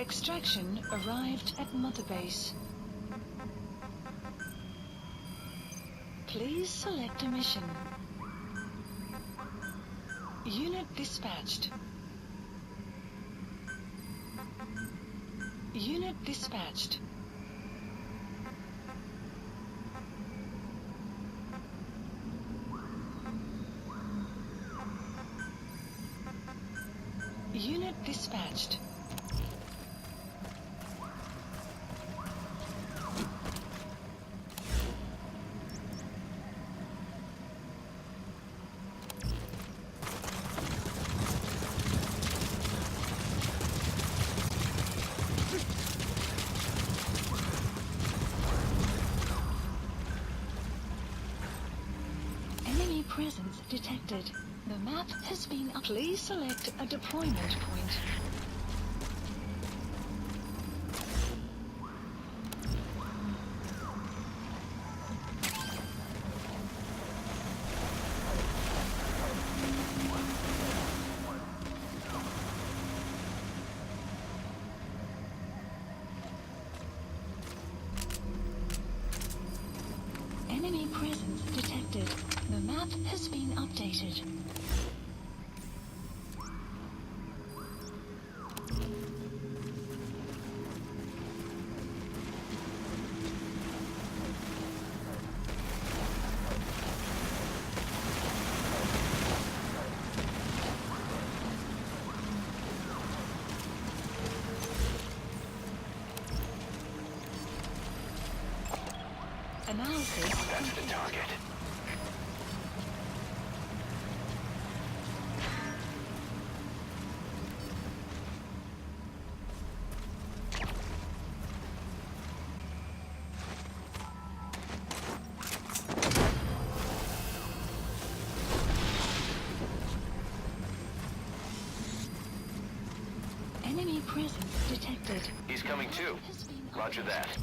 Extraction arrived at Mother Base. Please select a mission. Unit dispatched. Unit dispatched. Unit dispatched. Enemy presence detected. The map has been up. Please select a deployment point. Enemy presence detected. The map has been updated. Analysis. That's the target. Enemy presence detected. He's coming too. Has been Roger updated. that.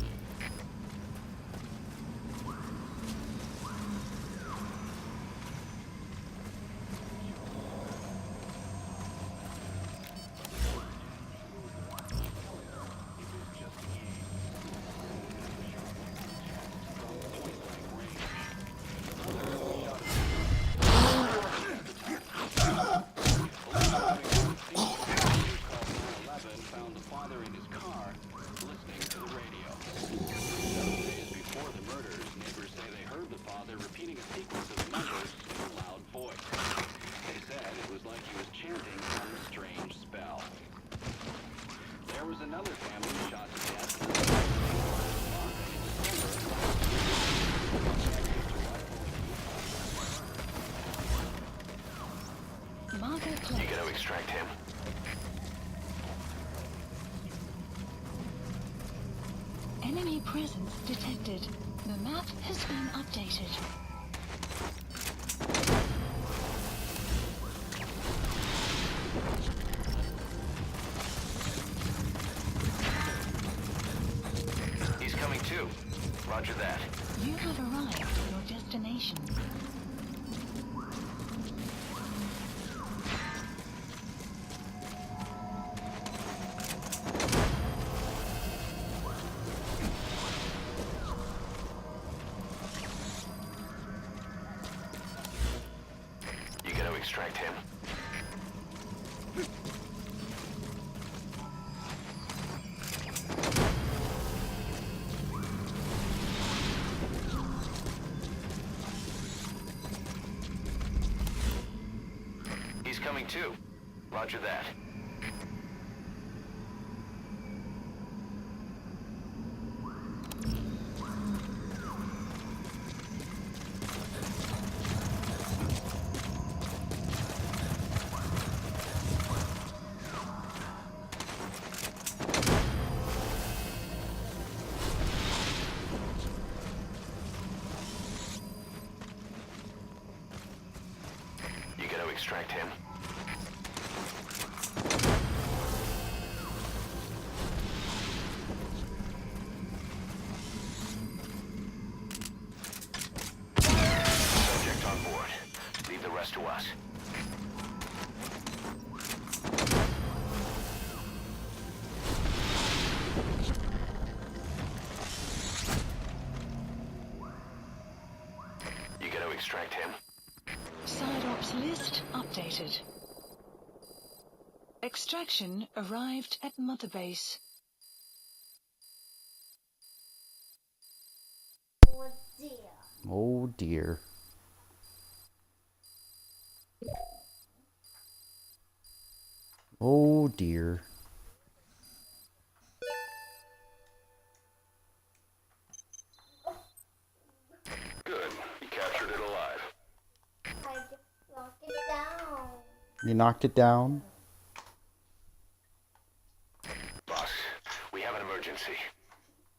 Found the father in his car, listening to the radio. 7 days before the murders, neighbors say they heard the father repeating a sequence of numbers in a loud voice. They said it was like he was chanting some strange spell. There was another family shot to death in December Marker You closed. gotta extract him. Enemy presence detected. The map has been updated. He's coming too. Roger that. You have arrived at your destination. You gotta extract him. He's coming too. Roger that. You gotta extract him. Subject on board. Leave the rest to us. extract him. Side ops list updated. Extraction arrived at Mother Base. Oh dear. Oh dear. Oh dear. Good. You captured it alive. I just knocked it down. You knocked it down? Boss, we have an emergency.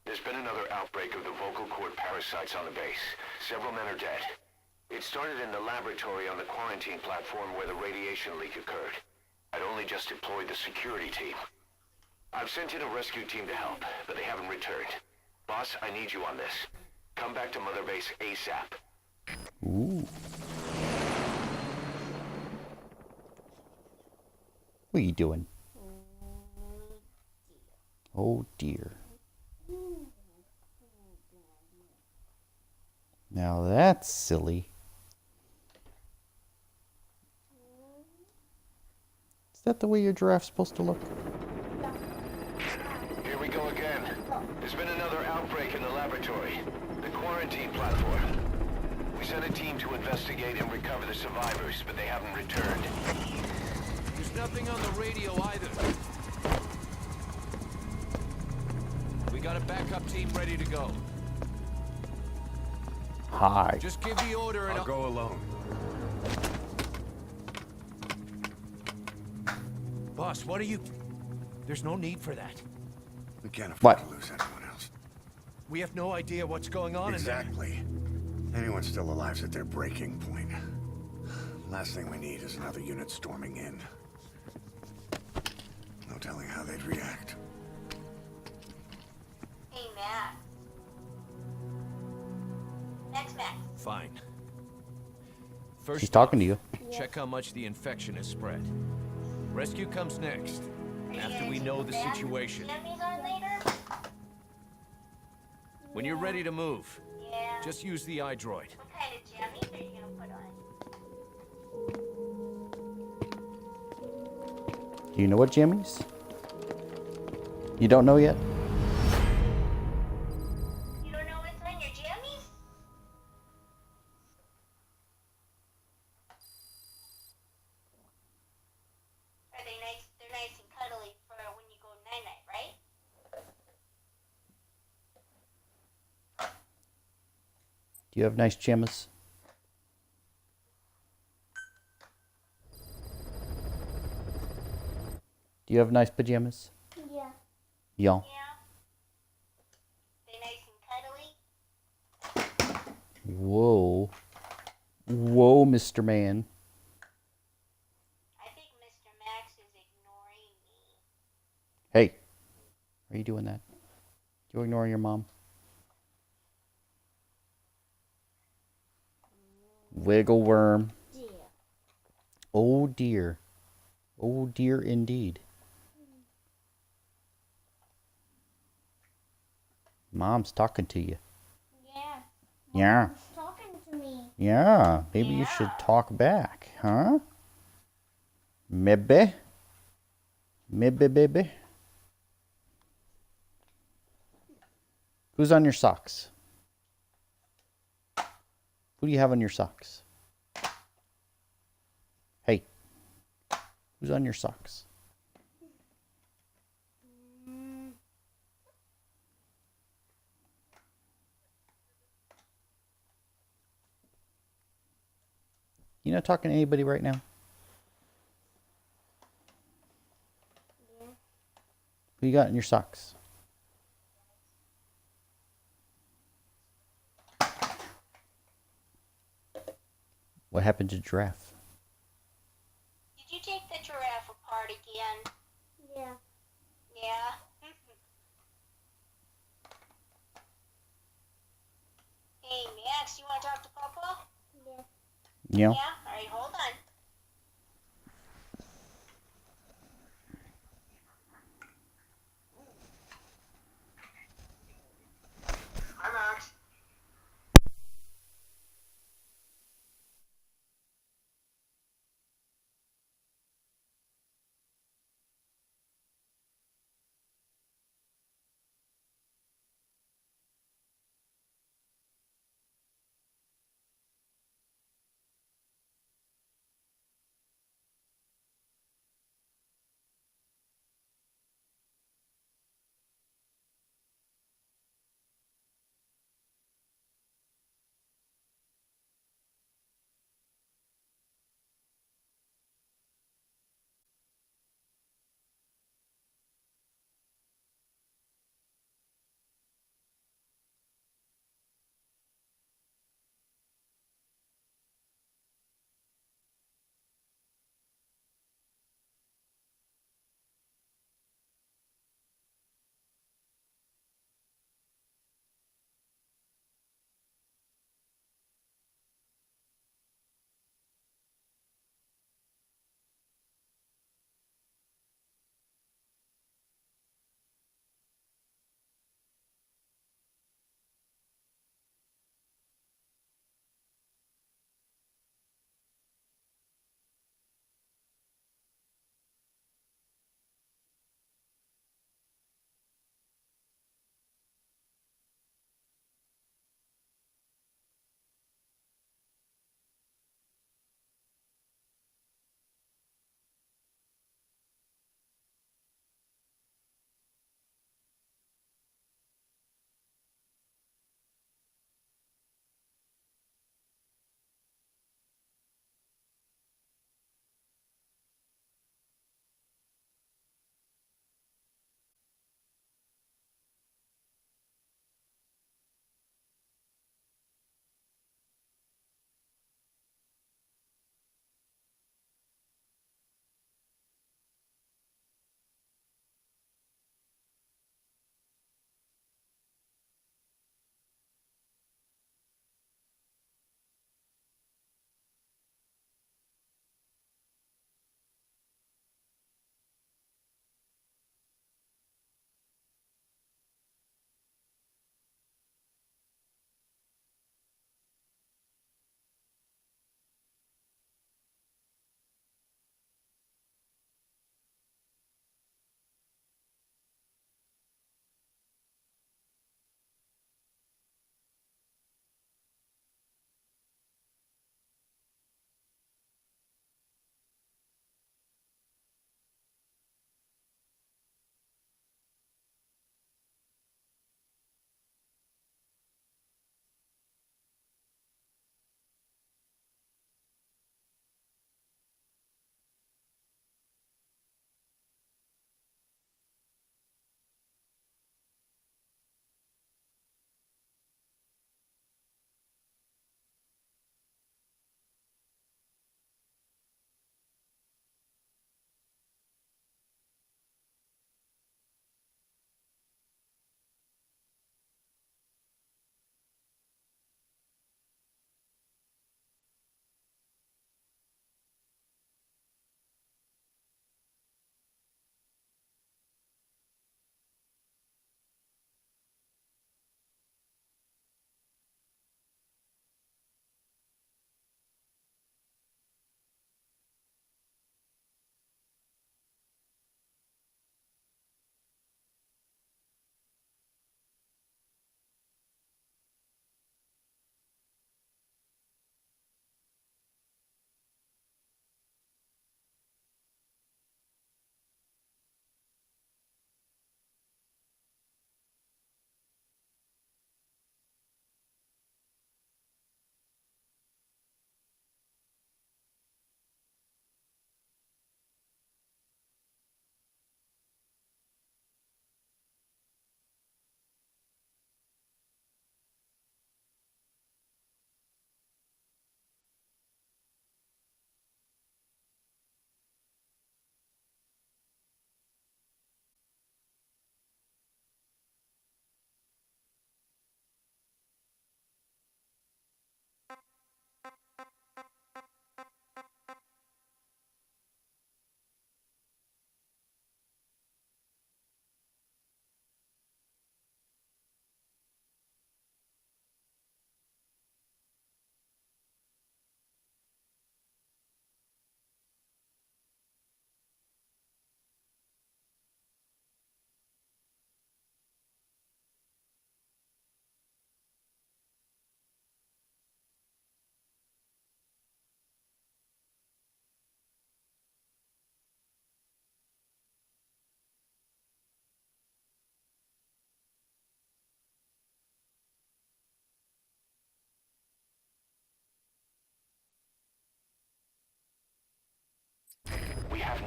There's been another outbreak of the vocal cord parasites on the base. Several men are dead. It started in the laboratory on the quarantine platform where the radiation leak occurred. I'd only just deployed the security team. I've sent in a rescue team to help, but they haven't returned. Boss, I need you on this. Come back to Mother Base ASAP. Ooh. What are you doing? Oh dear. Now that's silly. Is that the way your giraffe's supposed to look? Here we go again. There's been another outbreak in the laboratory. The quarantine platform. We sent a team to investigate and recover the survivors, but they haven't returned. There's nothing on the radio either. We got a backup team ready to go. Hi. Just give the order and I'll go alone. Boss, what are you... There's no need for that. We can't What? afford to lose anyone else. We have no idea what's going on Exactly. Anyone still alive's at their breaking point. Last thing we need is another unit storming in. No telling how they'd react. Hey, Max. Next, Max. Fine. First She's talking to off, you. check how much the infection has spread. Rescue comes next, after we know the situation. Jammies on later? When you're ready to move, Yeah. just use the iDroid. What kind of jammies are you gonna put on? Do you know what jammies? You don't know yet? You don't know what's on your jammies? Are they nice? They're nice and cuddly for when you go night-night, right? Do you have nice jammies? Do you have nice pajamas? Yeah. Yeah. Yeah. They nice and cuddly? Whoa. Whoa, Mr. Man. I think Mr. Max is ignoring me. Hey. Are you doing that? You ignoring your mom? Wiggle worm. Dear. Oh dear. Oh dear indeed. Mom's talking to you. Yeah. Yeah. He's talking to me. Yeah. Maybe you should talk back, huh? Maybe. Maybe, baby. Who's on your socks? Who do you have on your socks? Hey. Who's on your socks? You not talking to anybody right now? Yeah. Who you got in your socks? What happened to Giraffe? Did you take the giraffe apart again? Yeah. Yeah? Hey, Max, you want to talk to Papa? Yeah. Yeah. Yeah? Alright, hold on. Hi, Max.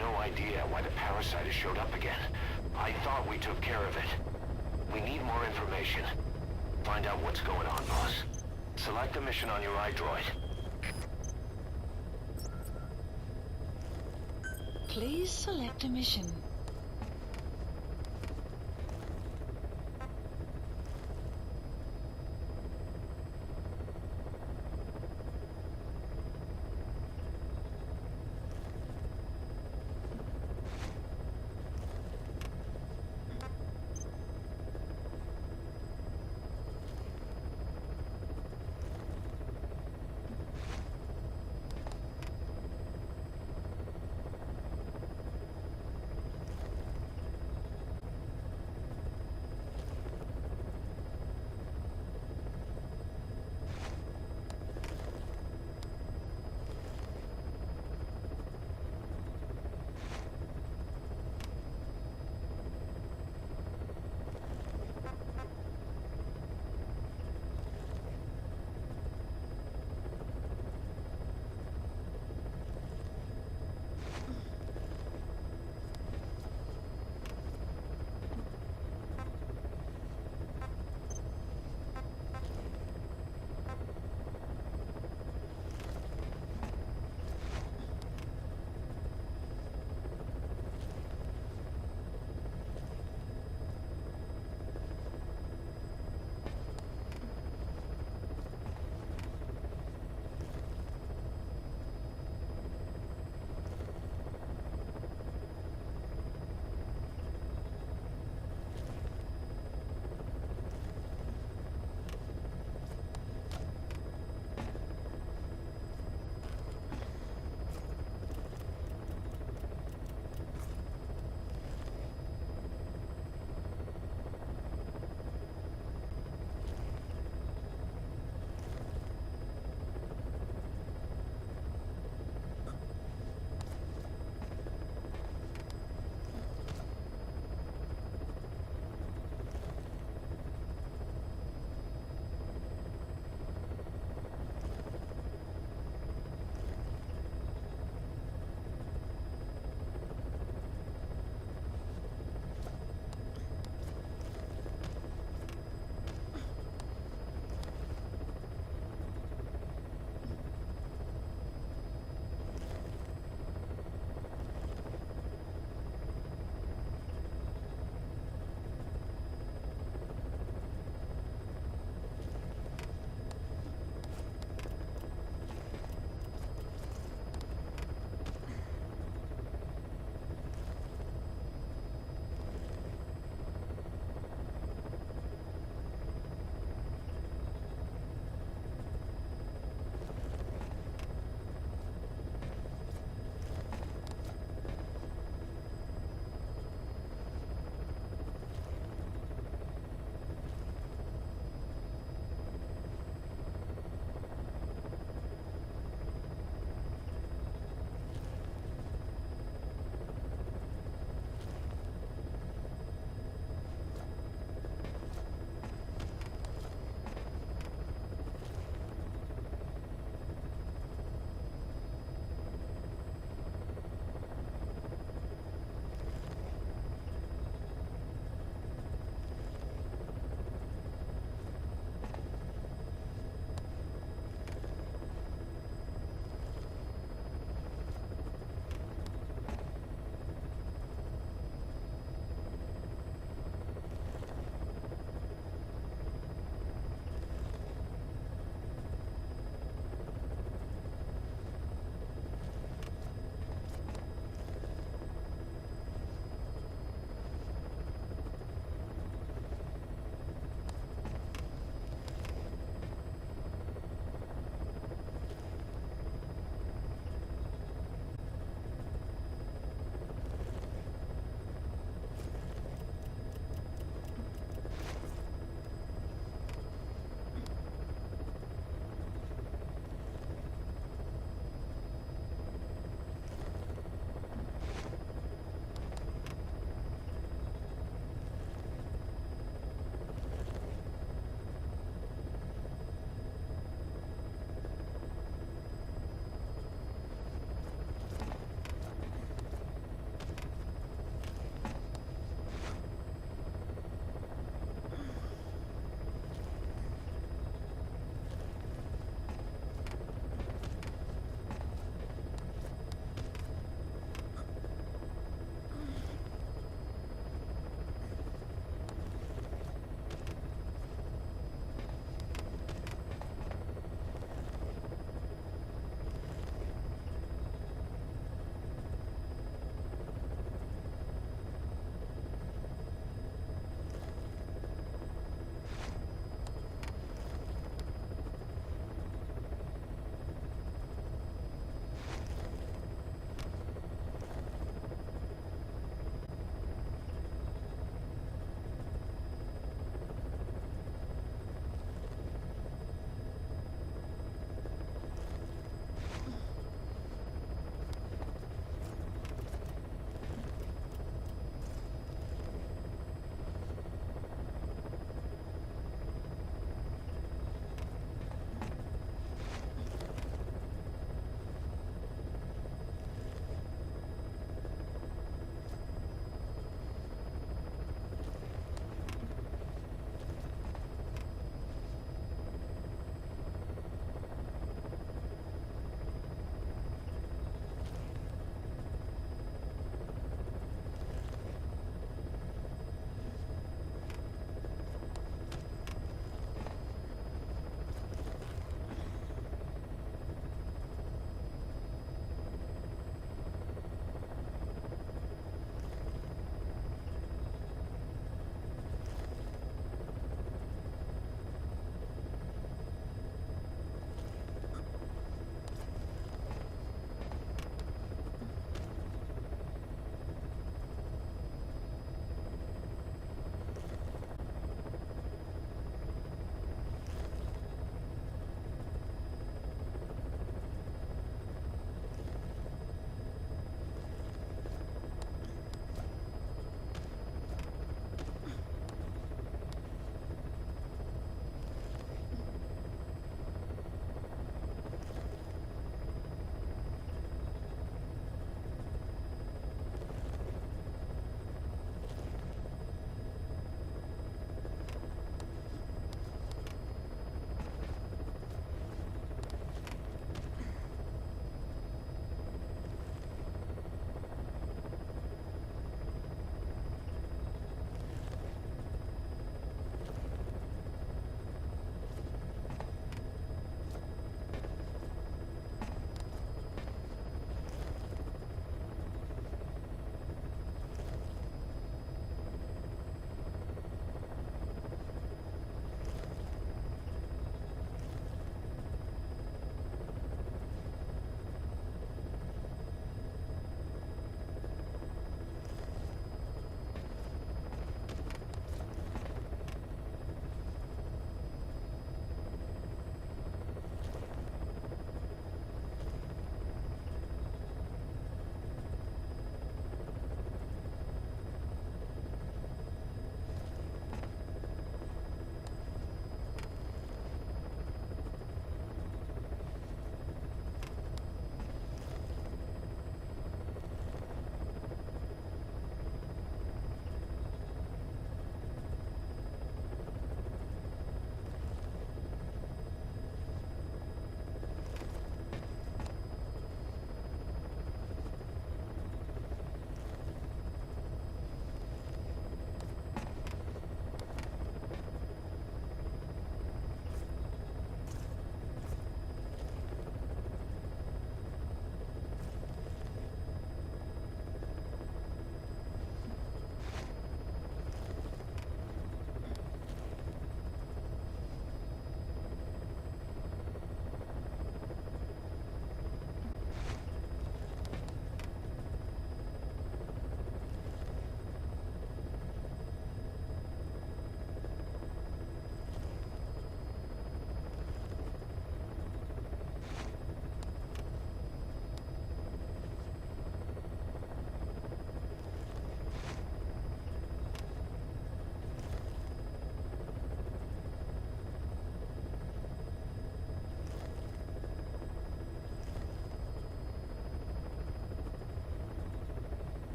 no idea why the parasite has showed up again. I thought we took care of it. We need more information. Find out what's going on, boss. Select a mission on your iDroid. Please select a mission.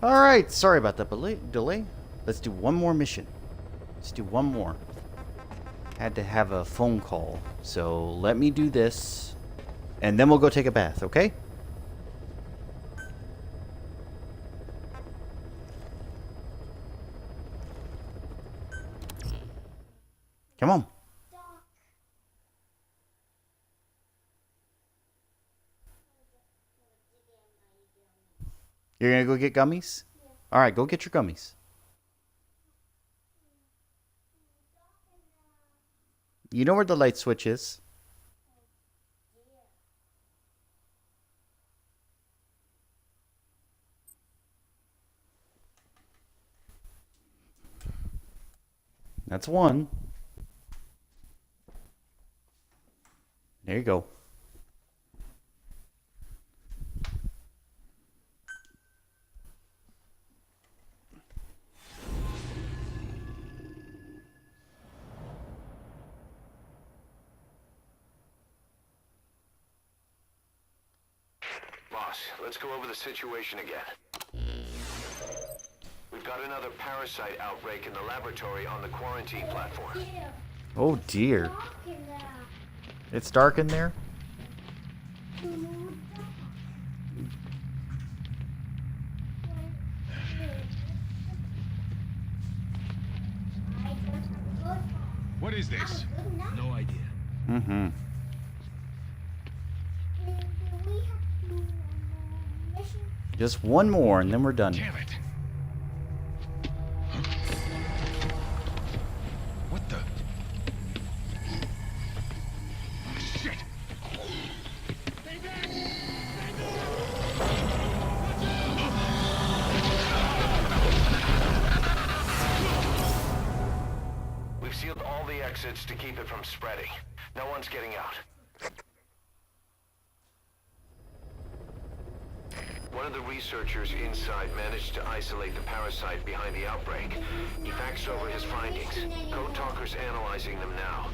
Alright, sorry about that delay. Let's do one more mission. Let's do one more. Had to have a phone call. So let me do this. And then we'll go take a bath, okay? Come on. You're gonna go get gummies? Yeah. Alright, go get your gummies. You know where the light switch is. That's one. There you go. Boss, let's go over the situation again. We've got another parasite outbreak in the laboratory on the quarantine platform. Oh dear. It's dark in there? What is this? No idea. Mm-hmm. Just one more and then we're done. Damn it. What the? Shit. We've sealed all the exits to keep it from spreading. No one's getting out. One of the researchers inside managed to isolate the parasite behind the outbreak. He faxed over his findings. Code Talker's analyzing them now.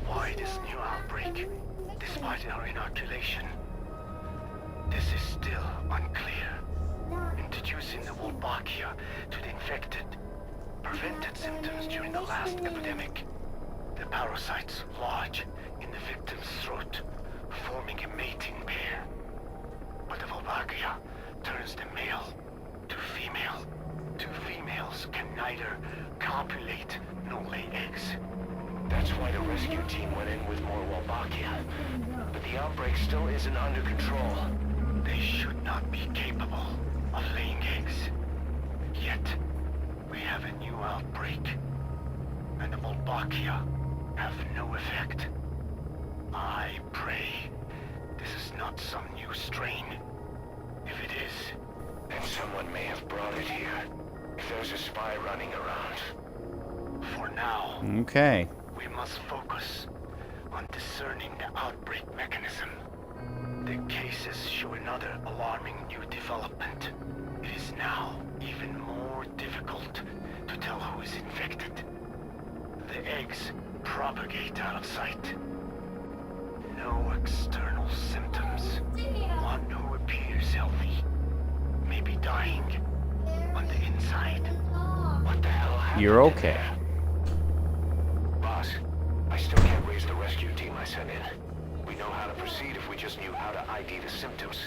Why this new outbreak, despite our inoculation? This is still unclear. Introducing the Wolbachia to the infected prevented symptoms during the last epidemic. The parasites lodge in the victim's throat, forming a mating pair. But the Wolbachia turns the male to female. Two females can neither copulate nor lay eggs. That's why the rescue team went in with more Wolbachia. But the outbreak still isn't under control. They should not be capable of laying eggs. Yet, we have a new outbreak. And the Wolbachia have no effect. I pray this is not some new strain. If it is, then someone may have brought it here. If there's a spy running around. For now, Okay. we must focus on discerning the outbreak mechanism. The cases show another alarming new development. It is now even more difficult to tell who is infected. The eggs propagate out of sight. No external symptoms. One who appears healthy may be dying on the inside. What the hell happened? You're okay. Boss, I still can't raise the rescue team I sent in. We know how to proceed if we just knew how to ID the symptoms.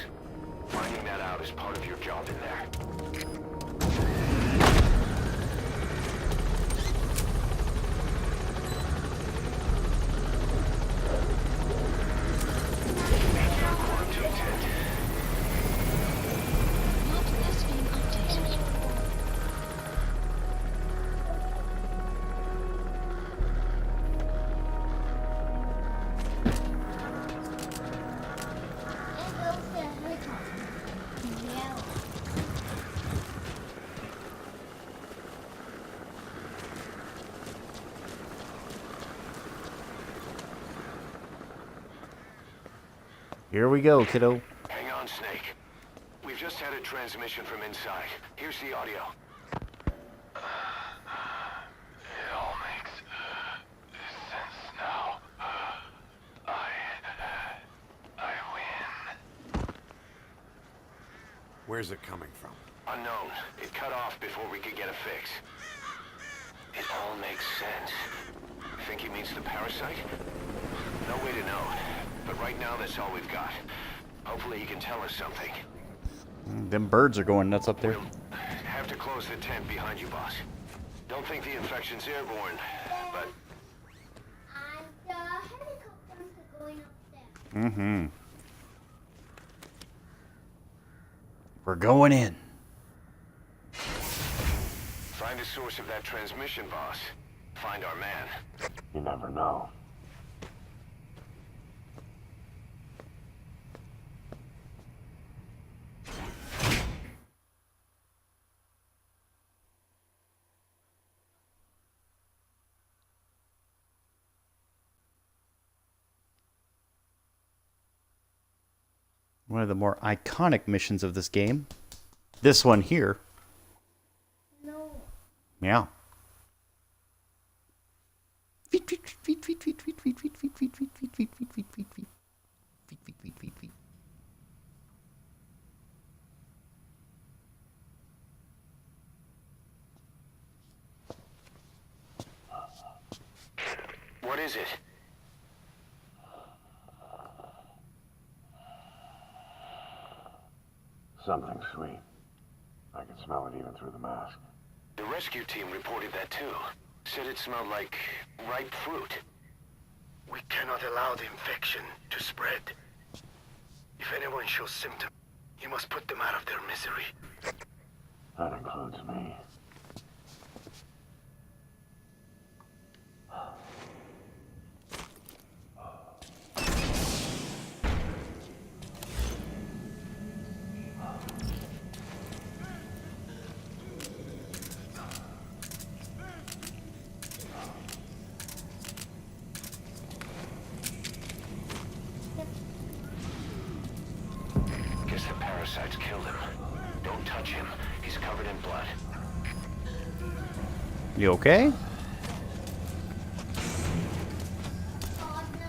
Finding that out is part of your job in there. Not has been updated. Here we go, kiddo. Hang on, Snake. We've just had a transmission from inside. Here's the audio. it all makes sense now. I win. Where's it coming from? Unknown. It cut off before we could get a fix. It all makes sense. Think he means the parasite? No way to know. But right now, that's all we've got. Hopefully he can tell us something. Them birds are going nuts up there. We'll have to close the tent behind you, boss. Don't think the infection's airborne, but... And the helicopters are going up there. Mm-hmm. We're going in. Find the source of that transmission, boss. Find our man. You never know. One of the more iconic missions of this game. This one here. No. Yeah. What is it? Something sweet. I can smell it even through the mask. The rescue team reported that too. Said it smelled like ripe fruit. We cannot allow the infection to spread. If anyone shows symptoms, you must put them out of their misery. That includes me. Guess the parasites killed him. Don't touch him. He's covered in blood. You okay? Oh no.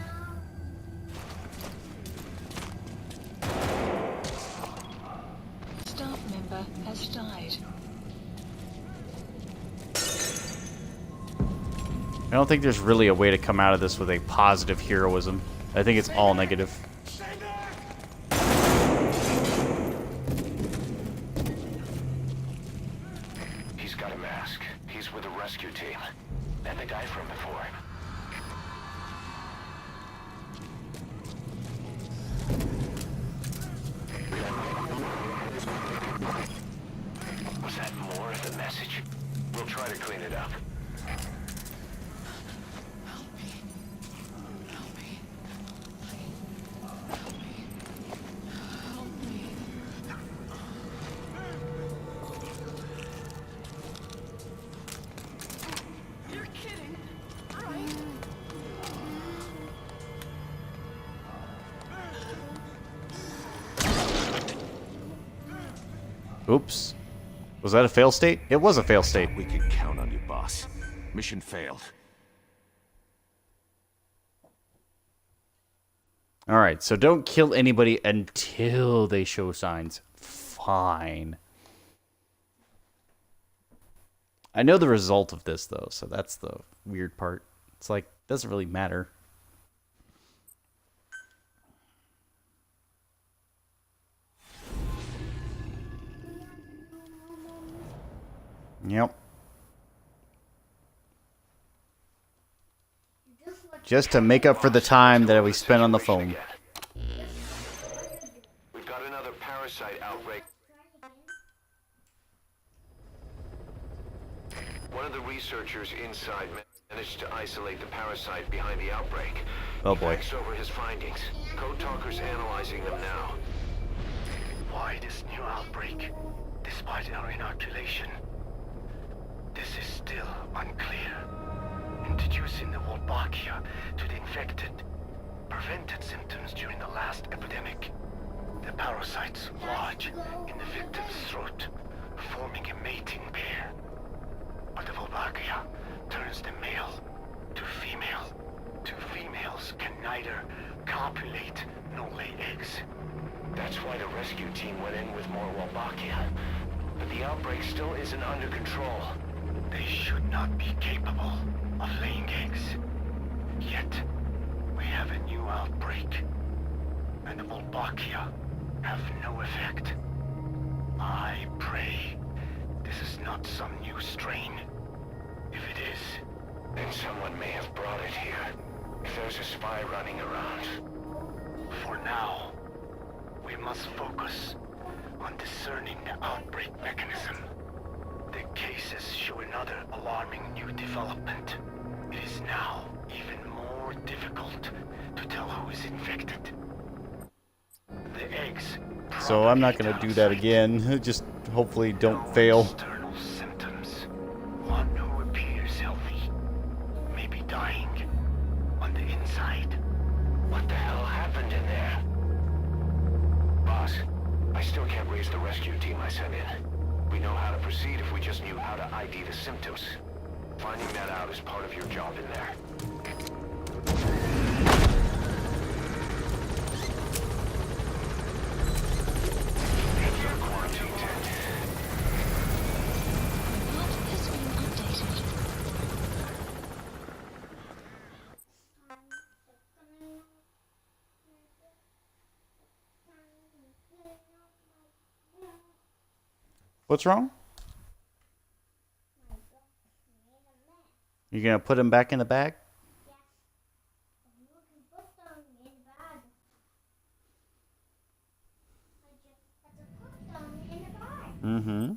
Staff member has died. I don't think there's really a way to come out of this with a positive heroism. I think it's all negative. He's got a mask. He's with the rescue team. And the guy from before. Was that more of the message? We'll try to clean it up. Oops. Was that a fail state? It was a fail state. We could count on you, boss. Mission failed. Alright, so don't kill anybody until they show signs. Fine. I know the result of this, though, so that's the weird part. It's like, doesn't really matter. Yep. Just to make up for the time that we spent on the phone. We've got another parasite outbreak. One of the researchers inside managed to isolate the parasite behind the outbreak. Oh boy. Thanks over his findings. Code Talker's analyzing them now. Why this new outbreak, despite our inoculation? This is still unclear. Introducing the Wolbachia to the infected prevented symptoms during the last epidemic. The parasites lodge in the victim's throat, forming a mating pair. But the Wolbachia turns the male to female. Two females can neither copulate nor lay eggs. That's why the rescue team went in with more Wolbachia. but the outbreak still isn't under control. They should not be capable of laying eggs. Yet, we have a new outbreak. And the Wolbachia have no effect. I pray this is not some new strain. If it is, Then someone may have brought it here. If there's a spy running around. for now, we must focus on discerning the outbreak mechanism. The cases show another alarming new development. It is now even more difficult to tell who is infected. The eggs. So I'm not gonna do that again. Just hopefully don't fail. External symptoms. One who appears healthy may be dying on the inside. What the hell happened in there? Boss, I still can't raise the rescue team I sent in. We know how to proceed if we just knew how to ID the symptoms. Finding that out is part of your job in there. Get to the quarantine tent. The map has been updated. What's wrong? You gonna put him back in the bag? Mm-hmm.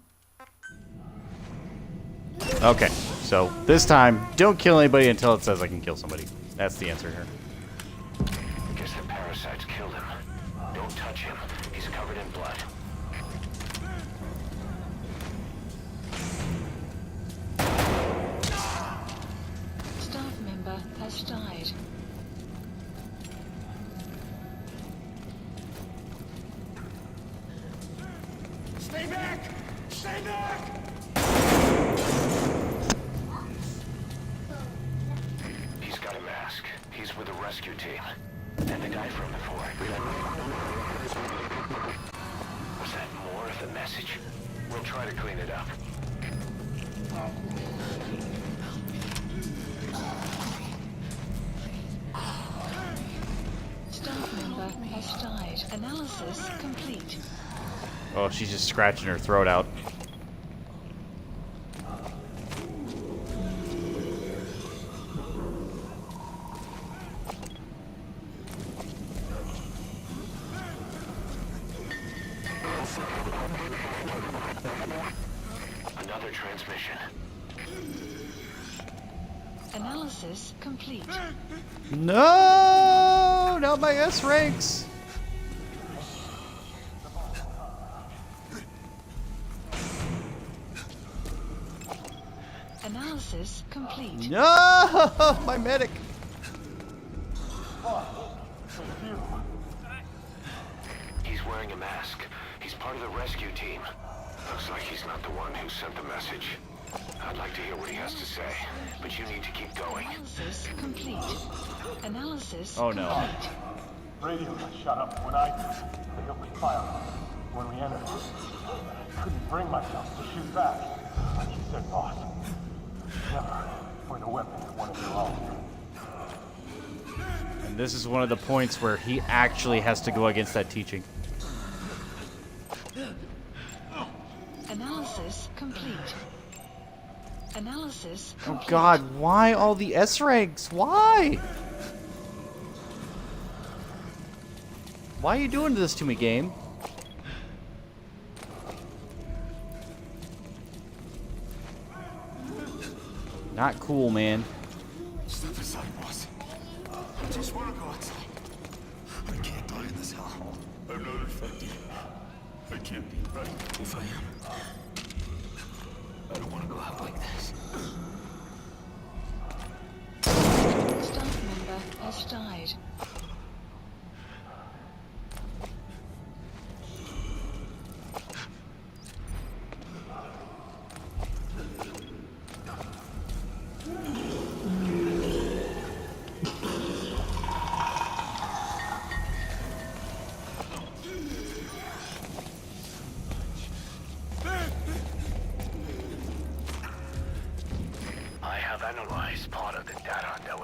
Okay, so this time, don't kill anybody until it says I can kill somebody. That's the answer here. Guess the parasites killed him. Don't touch him. He's covered in blood. Staff member has died. Stay back! Stay back! He's got a mask. He's with the rescue team. And the guy from before. Was that more of the message? We'll try to clean it up. Staff member has died. Analysis complete. Oh, she's just scratching her throat out. Another transmission. Analysis complete. No, not my S ranks. Analysis complete. No, my medic. He's wearing a mask. He's part of the rescue team. Looks like he's not the one who sent the message. I'd like to hear what he has to say, but you need to keep going. Analysis complete. Analysis Oh no. complete. Radio got shut up when they opened fire when we entered. I couldn't bring myself to shoot back. Like you said, boss. Never point a weapon at one of your own. And this is one of the points where he actually has to go against that teaching. Analysis complete. Analysis Oh complete. God, why all the S ranks? Why? Why are you doing this to me, game? Not cool, man. Step aside, boss. I just want to go outside. I can't die in this hell. I'm not infected. I can't be right if I am. I don't want to go out like this. Staff member has died.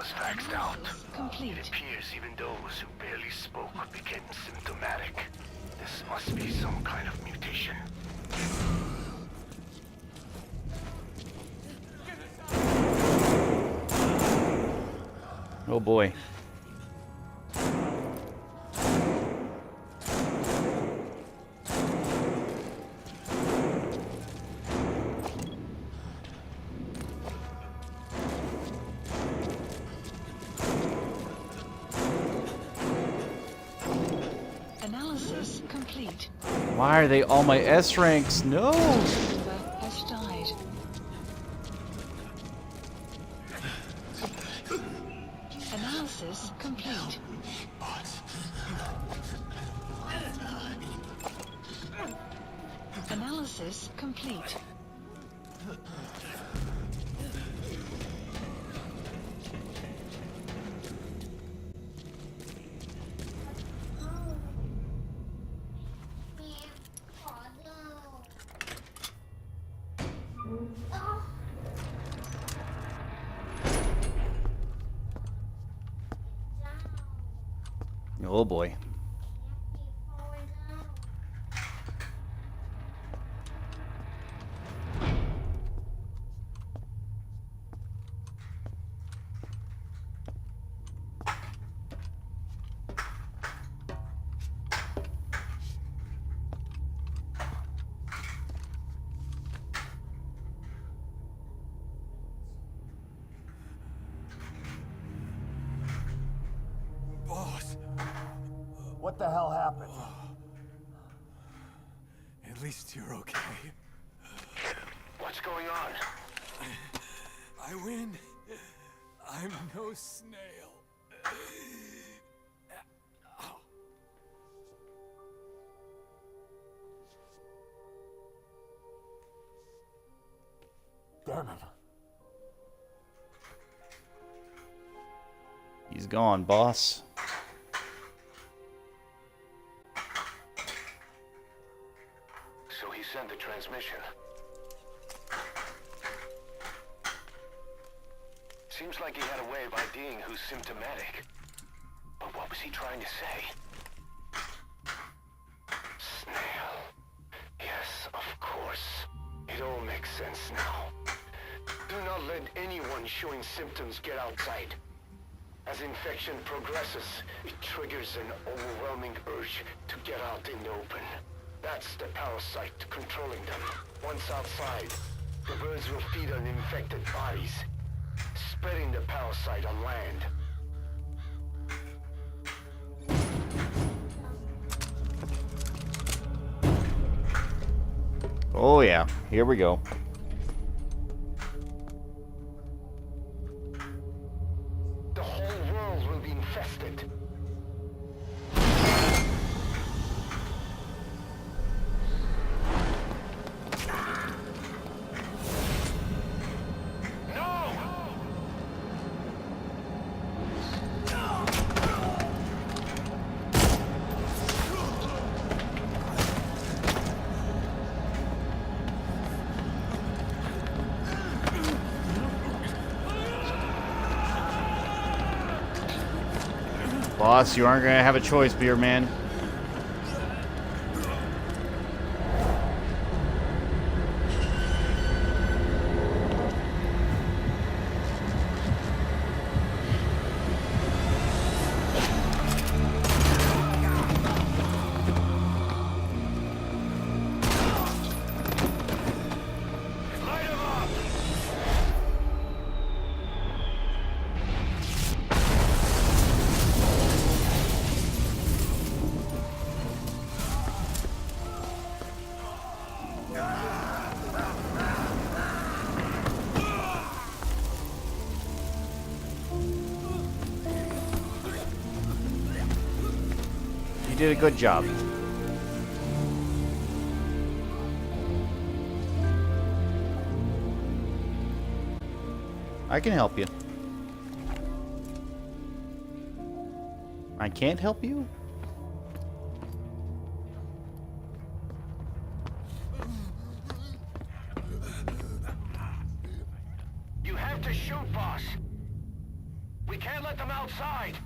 was vaxxed out. Complete. It appears even those who barely spoke became symptomatic. This must be some kind of mutation. Oh boy. Analysis complete. Why are they all my S ranks? No! Member has died. Analysis complete. Analysis complete. Oh boy. Boss, What the hell happened? at least you're okay. What's going on? I win. I'm no snail. Damn it. He's gone, boss. So he sent the transmission. Seems like he had a way of IDing who's symptomatic. But what was he trying to say? Snail. Yes, of course. It all makes sense now. Do not let anyone showing symptoms get outside. As infection progresses, it triggers an overwhelming urge to get out in the open. That's the parasite controlling them. Once outside, the birds will feed on infected bodies, spreading the parasite on land. Oh yeah, here we go. The whole world will be infested. Boss, you aren't gonna have a choice, beer man. You did a good job. I can help you. I can't help you? You have to shoot, boss. We can't let them outside!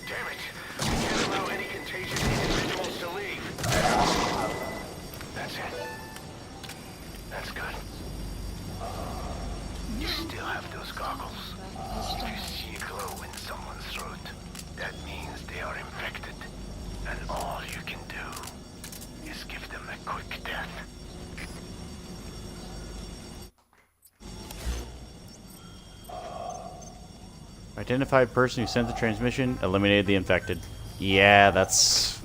Damn it! We can't allow any contagious individuals to leave! That's it. That's good. You still have those goggles. If you see a glow in someone's throat, that means they are infected. And all you can do is give them a quick death. Identified person who sent the transmission, eliminated the infected. Yeah, that's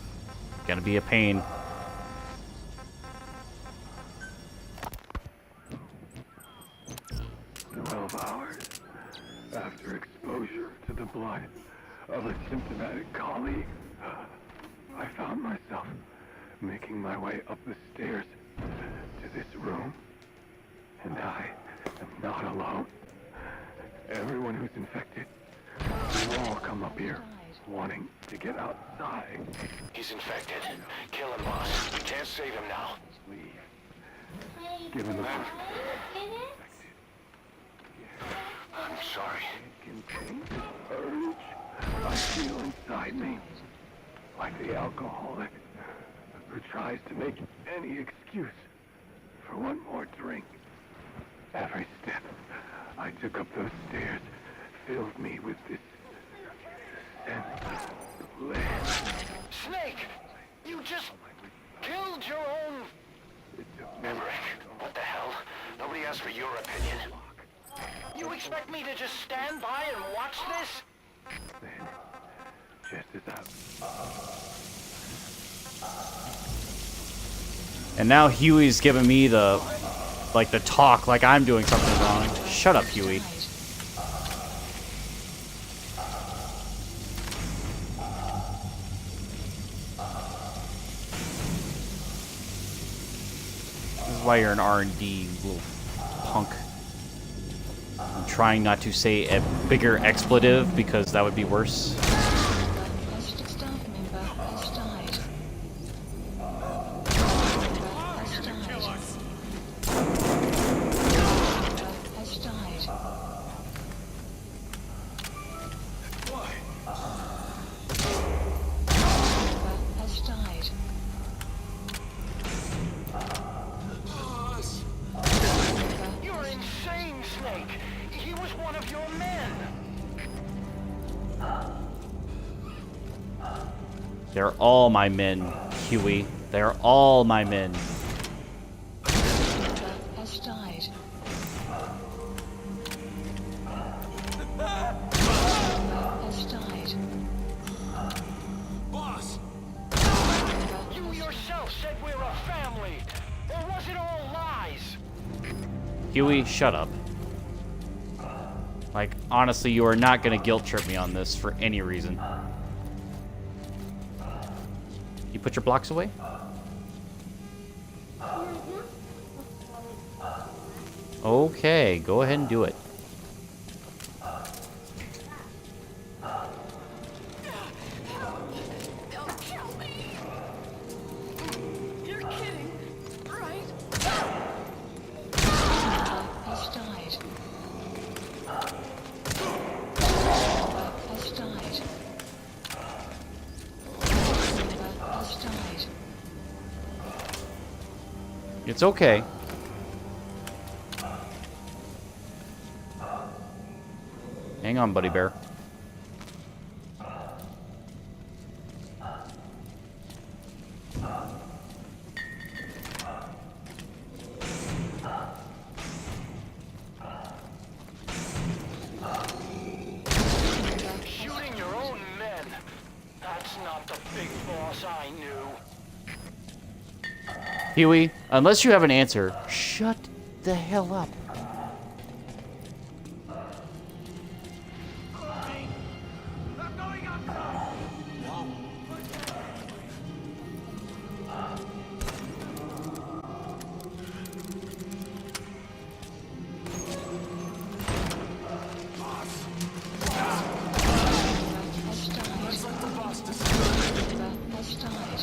gonna be a pain. 12 hours after exposure to the blood of a symptomatic colleague, I found myself making my way up the stairs to this room. And I am not alone. Everyone who's infected will all come up here wanting to get outside. He's infected. Kill him, boss. We can't save him now. Leave. Given the I'm sorry. contained urge I feel inside me, like the alcoholic who tries to make any excuse for one more drink. Every step I took up those stairs filled me with this sense of bliss. Snake! You just killed your own... Maverick, what the hell? Nobody asked for your opinion. You expect me to just stand by and watch this? Then, just as And now Huey's giving me the talk like I'm doing something wrong. Shut up, Huey. This is why you're an R&D, little punk. I'm trying not to say a bigger expletive because that would be worse. Plastic staff member has died. Has died. Has died. You're insane, Snake! He was one of your men! They're all my men, Huey. They're all my men. Has died. Has died. Boss! You yourself said we're a family! Or was it all lies? Huey, shut up. Like, honestly, you are not gonna guilt trip me on this for any reason. You put your blocks away? Okay, go ahead and do it. Don't kill me! You're kidding, right? Has died. Has died. Has died. It's okay. Hang on, buddy bear. Shooting your own men! That's not the big boss I knew. Huey, unless you have an answer, shut the hell up. Has died.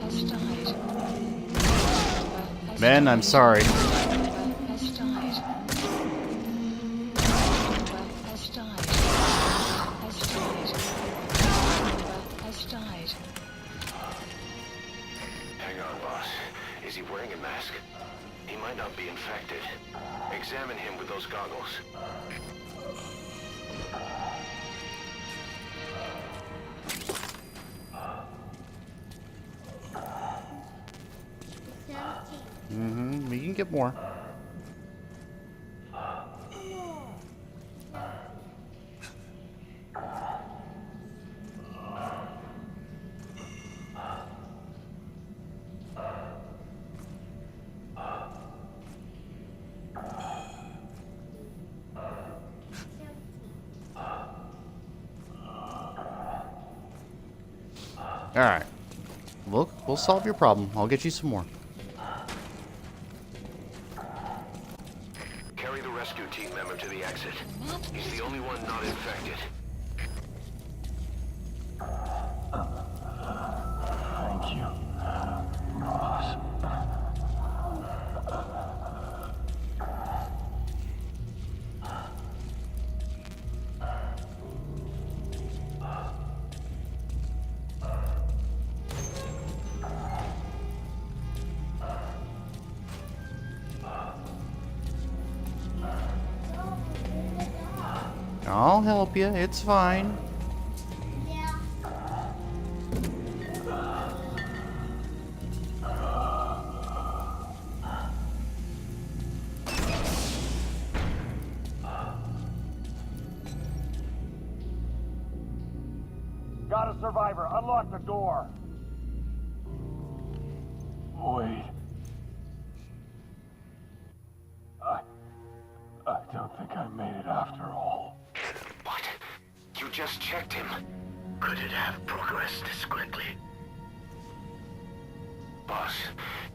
Has died. Ben, I'm sorry. Has died. goggles. We can get more. Alright. Look, we'll solve your problem. I'll get you some more. Carry the rescue team member to the exit. He's the only one not infected. Thank you, boss. I'll help you. It's fine. Yeah. Got a survivor. Unlock the door. Wait. I don't think I made it after all. What? You just checked him. Could it have progressed this quickly? Boss,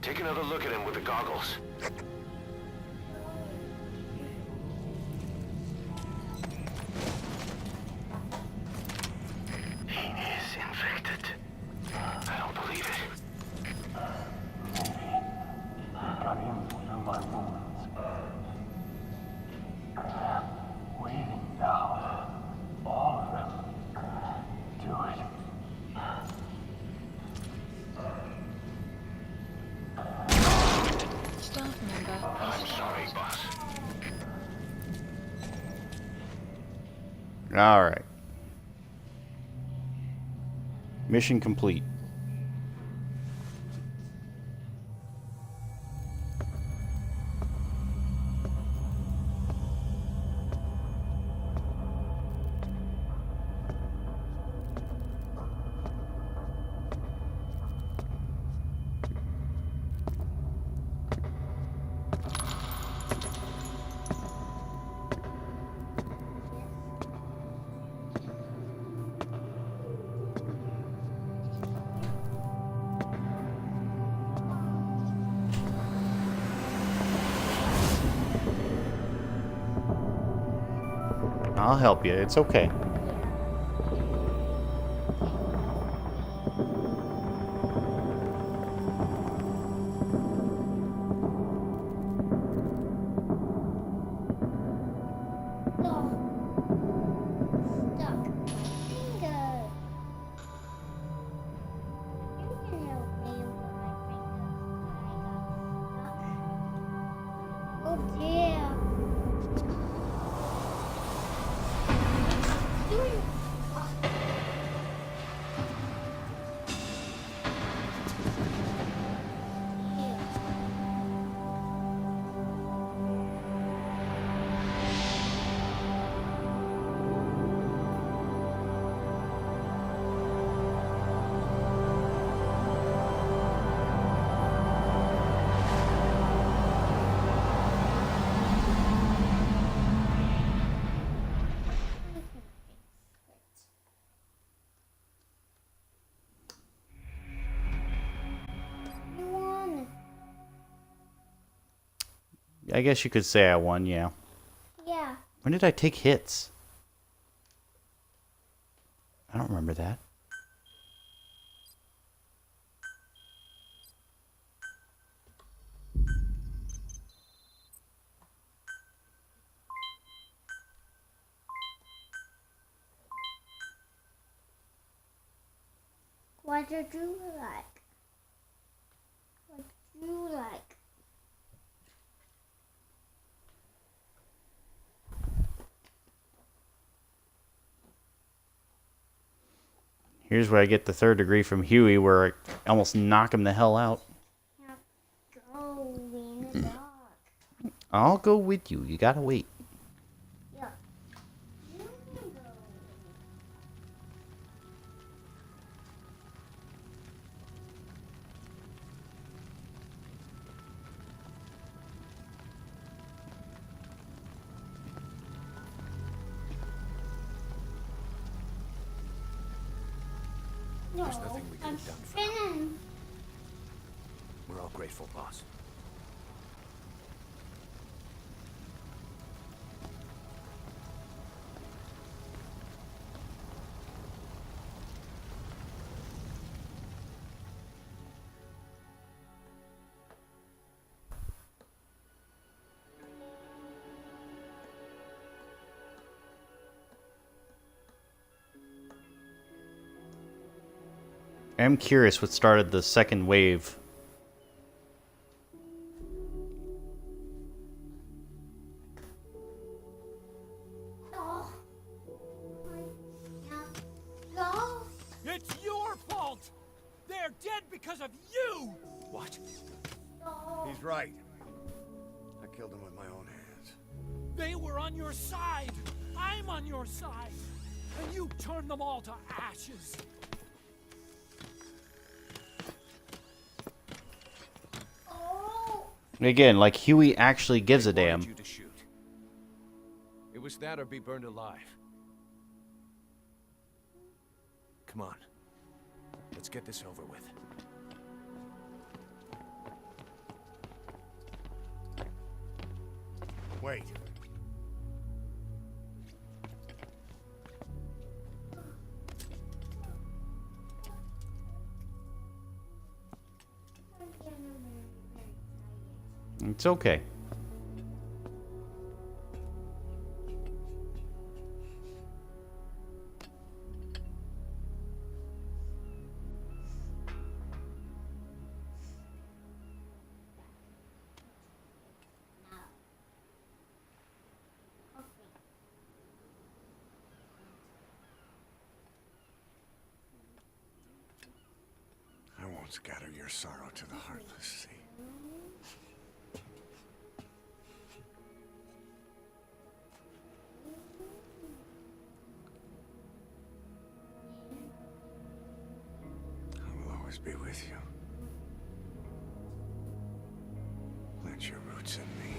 take another look at him with the goggles. He is infected. I don't believe it. I got in through my wounds. Waiting now. All of them. Do it. Staff member. I'm sorry, boss. Alright. Mission complete. I'll help you. It's okay. I guess you could say I won, yeah. Yeah. When did I take hits? I don't remember that. What did you like? What did you like? Here's where I get the third degree from Huey, where I almost knock him the hell out. Go in the dark. I'll go with you. You gotta wait. Yeah. You can go. No, There's nothing we could I'm have done for her. spinning. We're all grateful, boss. I'm curious what started the second wave. Oh. Go. It's your fault! They're dead because of you! What? He's right. I killed him with my own hands. They were on your side! I'm on your side! And you turned them all to ashes! Oh. Again, like Huey actually gives a damn. You to shoot. It was that or be burned alive. Come on. Let's get this over with. Wait. It's okay. I won't scatter your sorrow to the heartless sea. I will always be with you. Plant your roots in me.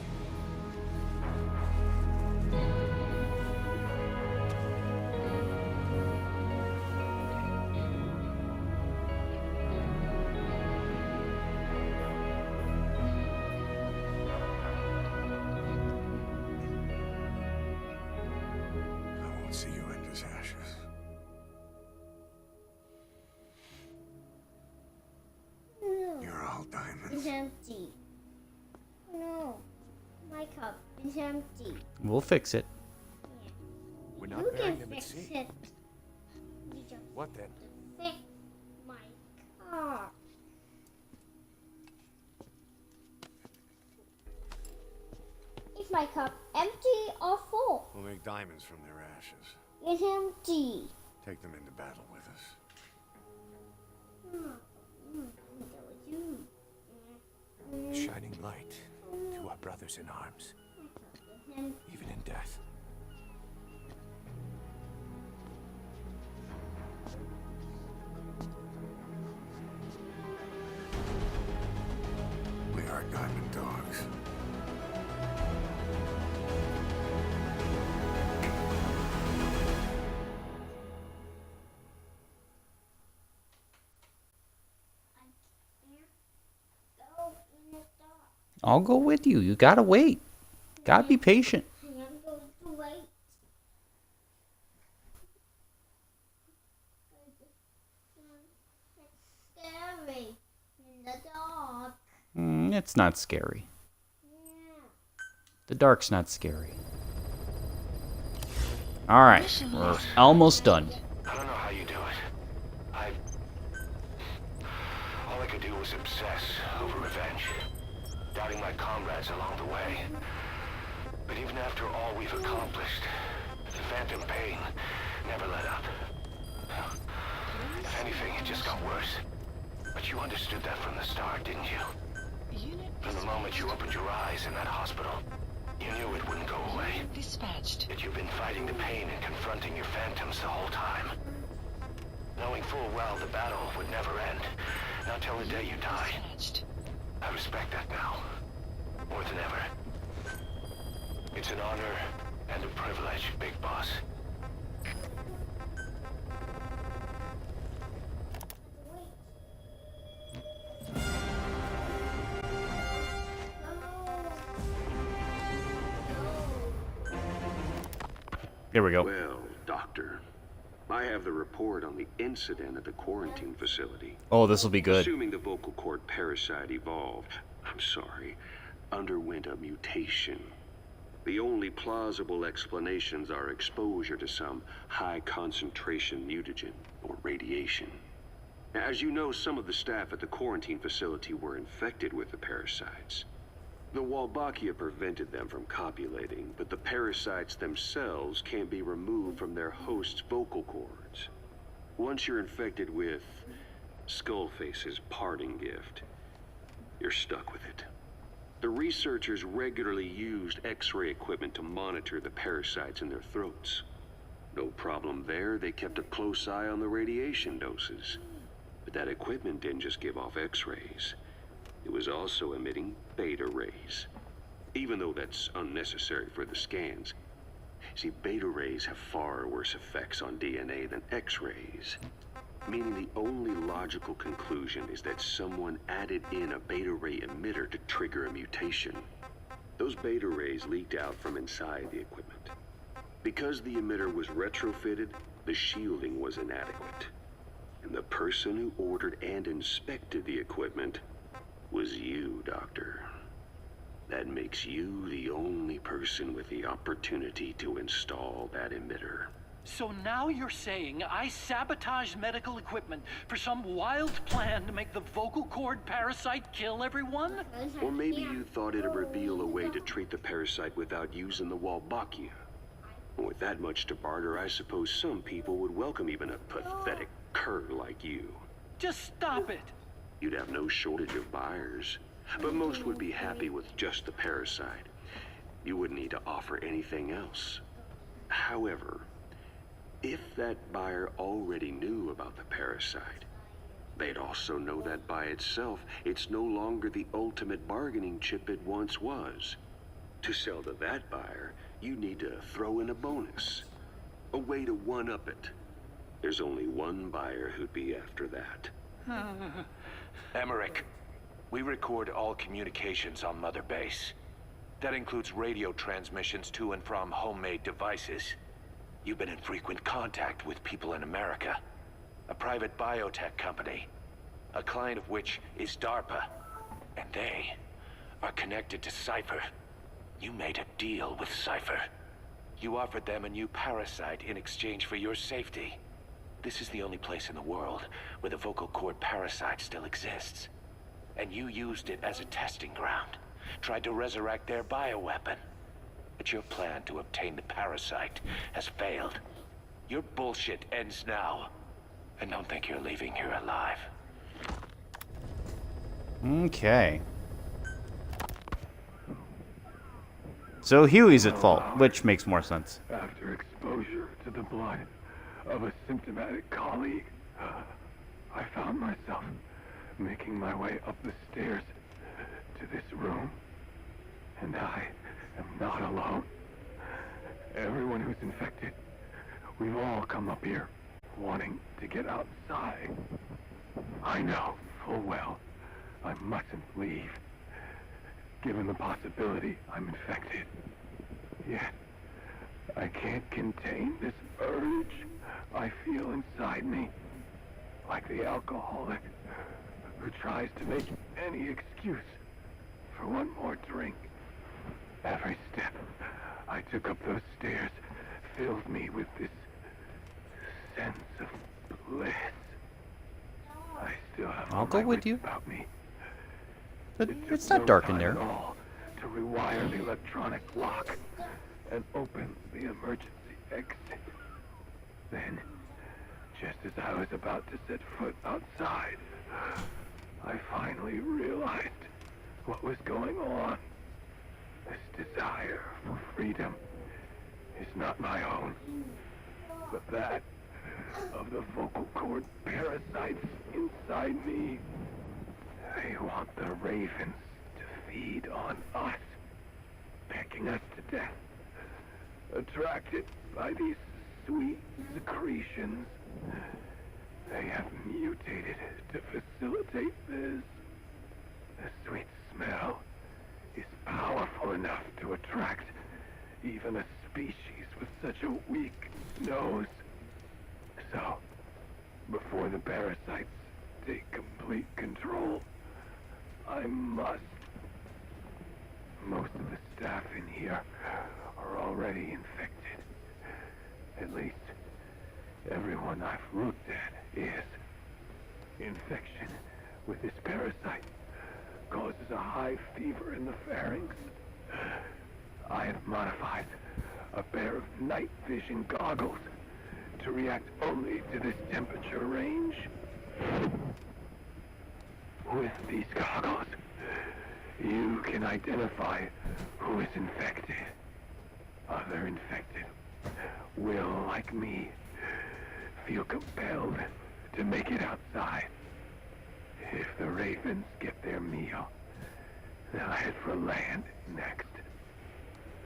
I won't see you end as ashes. No. You're all diamonds. It's empty. No. My cup is empty. We'll fix it. We're You not can burying them at fix sea. it. You just What then? fix my car. Is my cup empty or full? We'll make diamonds from their ashes. It's empty. Take them into battle with us. Shining light to our brothers in arms, even in death. We are diamond dogs. Go in the dark. I'll go with you. You gotta wait. Gotta be patient. I'm going to wait. It's scary in the dark. It's not scary. Yeah. The dark's not scary. Alright, we're almost done. I don't know how you do it. All I could do was obsess over revenge, doubting my comrades along the way. But even after all we've accomplished, the phantom pain never let up. worse. But you understood that from the start, didn't you? Unit From the moment you opened your eyes in that hospital, you knew it wouldn't go away. dispatched. That you've been fighting the pain and confronting your phantoms the whole time. Knowing full well the battle would never end, not till the day you die. Dispatched. I respect that now, more than ever. It's an honor and a privilege, Big Boss. Here we go. Well, Doctor, I have the report on the incident at the quarantine facility. Oh, this will be good. Assuming the vocal cord parasite evolved, underwent a mutation. The only plausible explanations are exposure to some high-concentration mutagen, or radiation. As you know, some of the staff at the quarantine facility were infected with the parasites. The Wolbachia prevented them from copulating, but the parasites themselves can't be removed from their host's vocal cords. Once you're infected with Skullface's parting gift, you're stuck with it. The researchers regularly used X-ray equipment to monitor the parasites in their throats. No problem there, they kept a close eye on the radiation doses. But that equipment didn't just give off X-rays. It was also emitting beta rays. Even though that's unnecessary for the scans. See, beta rays have far worse effects on DNA than X-rays. Meaning the only logical conclusion is that someone added in a beta ray emitter to trigger a mutation. Those beta rays leaked out from inside the equipment. Because the emitter was retrofitted, the shielding was inadequate. And the person who ordered and inspected the equipment was you, Doctor. That makes you the only person with the opportunity to install that emitter. So now you're saying I sabotaged medical equipment for some wild plan to make the vocal cord parasite kill everyone? Or maybe you thought it'd reveal a way to treat the parasite without using the Wolbachia. And with that much to barter, I suppose some people would welcome even a pathetic cur like you. Just stop it. You'd have no shortage of buyers, but most would be happy with just the parasite. You wouldn't need to offer anything else. However, if that buyer already knew about the parasite, they'd also know that by itself, it's no longer the ultimate bargaining chip it once was. To sell to that buyer, you need to throw in a bonus. A way to one-up it. There's only one buyer who'd be after that. Emmerich, we record all communications on Mother Base. That includes radio transmissions to and from homemade devices. You've been in frequent contact with people in America. A private biotech company. A client of which is DARPA. And they are connected to Cypher. You made a deal with Cypher. You offered them a new parasite in exchange for your safety. This is the only place in the world where the vocal cord parasite still exists. And you used it as a testing ground. Tried to resurrect their bioweapon. But your plan to obtain the parasite has failed. Your bullshit ends now. And don't think you're leaving here alive. Okay. So Huey's at fault, which makes more sense. After exposure to the blood of a symptomatic colleague, I found myself making my way up the stairs to this room. And I am not alone. Everyone who's infected, we've all come up here wanting to get outside. I know full well I mustn't leave, given the possibility I'm infected. Yet, I can't contain this urge I feel inside me, like the alcoholic who tries to make any excuse for one more drink. Every step I took up those stairs filled me with this sense of bliss. I still have I'll go with you. about me. But it's not dark in there. At all to rewire the electronic lock and open the emergency exit. Then, Just as I was about to set foot outside, I finally realized what was going on. This desire for freedom is not my own, but that of the vocal cord parasites inside me. They want the ravens to feed on us, pecking us to death, attracted by these sweet secretions. They have mutated to facilitate this. The sweet smell is powerful enough to attract even a species with such a weak nose. So, before the parasites take complete control, I must. Most of the staff in here are already infected. At least, everyone I've looked at is. Infection with this parasite causes a high fever in the pharynx. I have modified a pair of night vision goggles to react only to this temperature range. With these goggles, you can identify who is infected. Other infected will, like me, feel compelled to make it outside. If the ravens get their meal, they'll head for land next.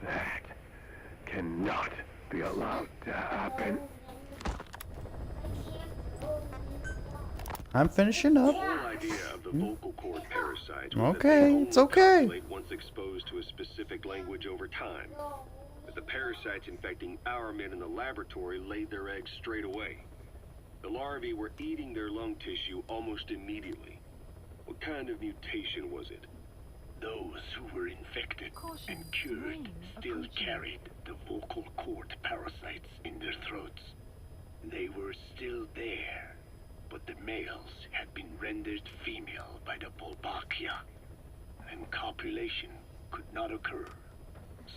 That cannot be allowed to happen. I'm finishing up. The whole idea of the vocal cord parasites was Okay, that they it's only okay. populate once exposed to a specific language over time. But the parasites infecting our men in the laboratory laid their eggs straight away. The larvae were eating their lung tissue almost immediately. What kind of mutation was it? Those who were infected and cured still carried the vocal cord parasites in their throats. They were still there, but the males had been rendered female by the Volbachia, and copulation could not occur.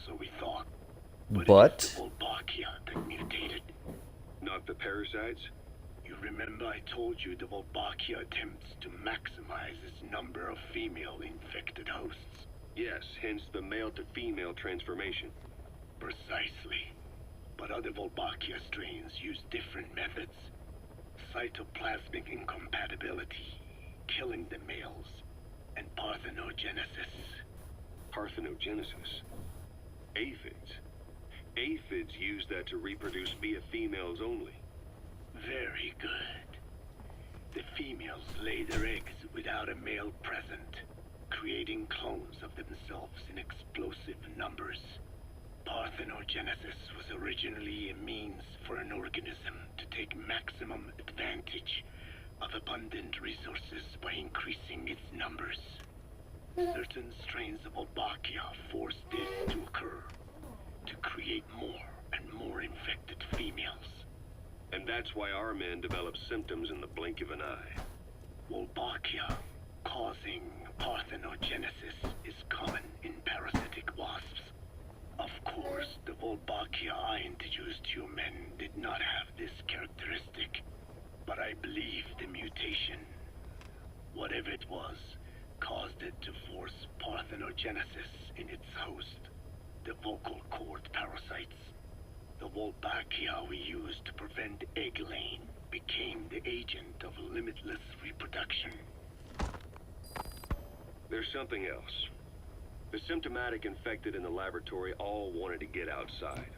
So we thought. But it is the Volbachia that mutated. Not the parasites? You remember I told you the Volbachia attempts to maximize its number of female infected hosts? Yes, hence the male-to-female transformation. Precisely. But other Volbachia strains use different methods. Cytoplasmic incompatibility, killing the males, and parthenogenesis. Parthenogenesis? Aphids? Aphids use that to reproduce via females only. Very good. The females lay their eggs without a male present, creating clones of themselves in explosive numbers. Parthenogenesis was originally a means for an organism to take maximum advantage of abundant resources by increasing its numbers. Certain strains of Volbachia force this to occur, to create more and more infected females. And that's why our men develop symptoms in the blink of an eye. Volbachia causing parthenogenesis is common in parasitic wasps. Of course, the Volbachia I introduced to you men did not have this characteristic, but I believe the mutation, whatever it was, caused it to force parthenogenesis in its host, the vocal cord parasites. The Volbachia we used to prevent egg laying became the agent of limitless reproduction. There's something else. The symptomatic infected in the laboratory all wanted to get outside,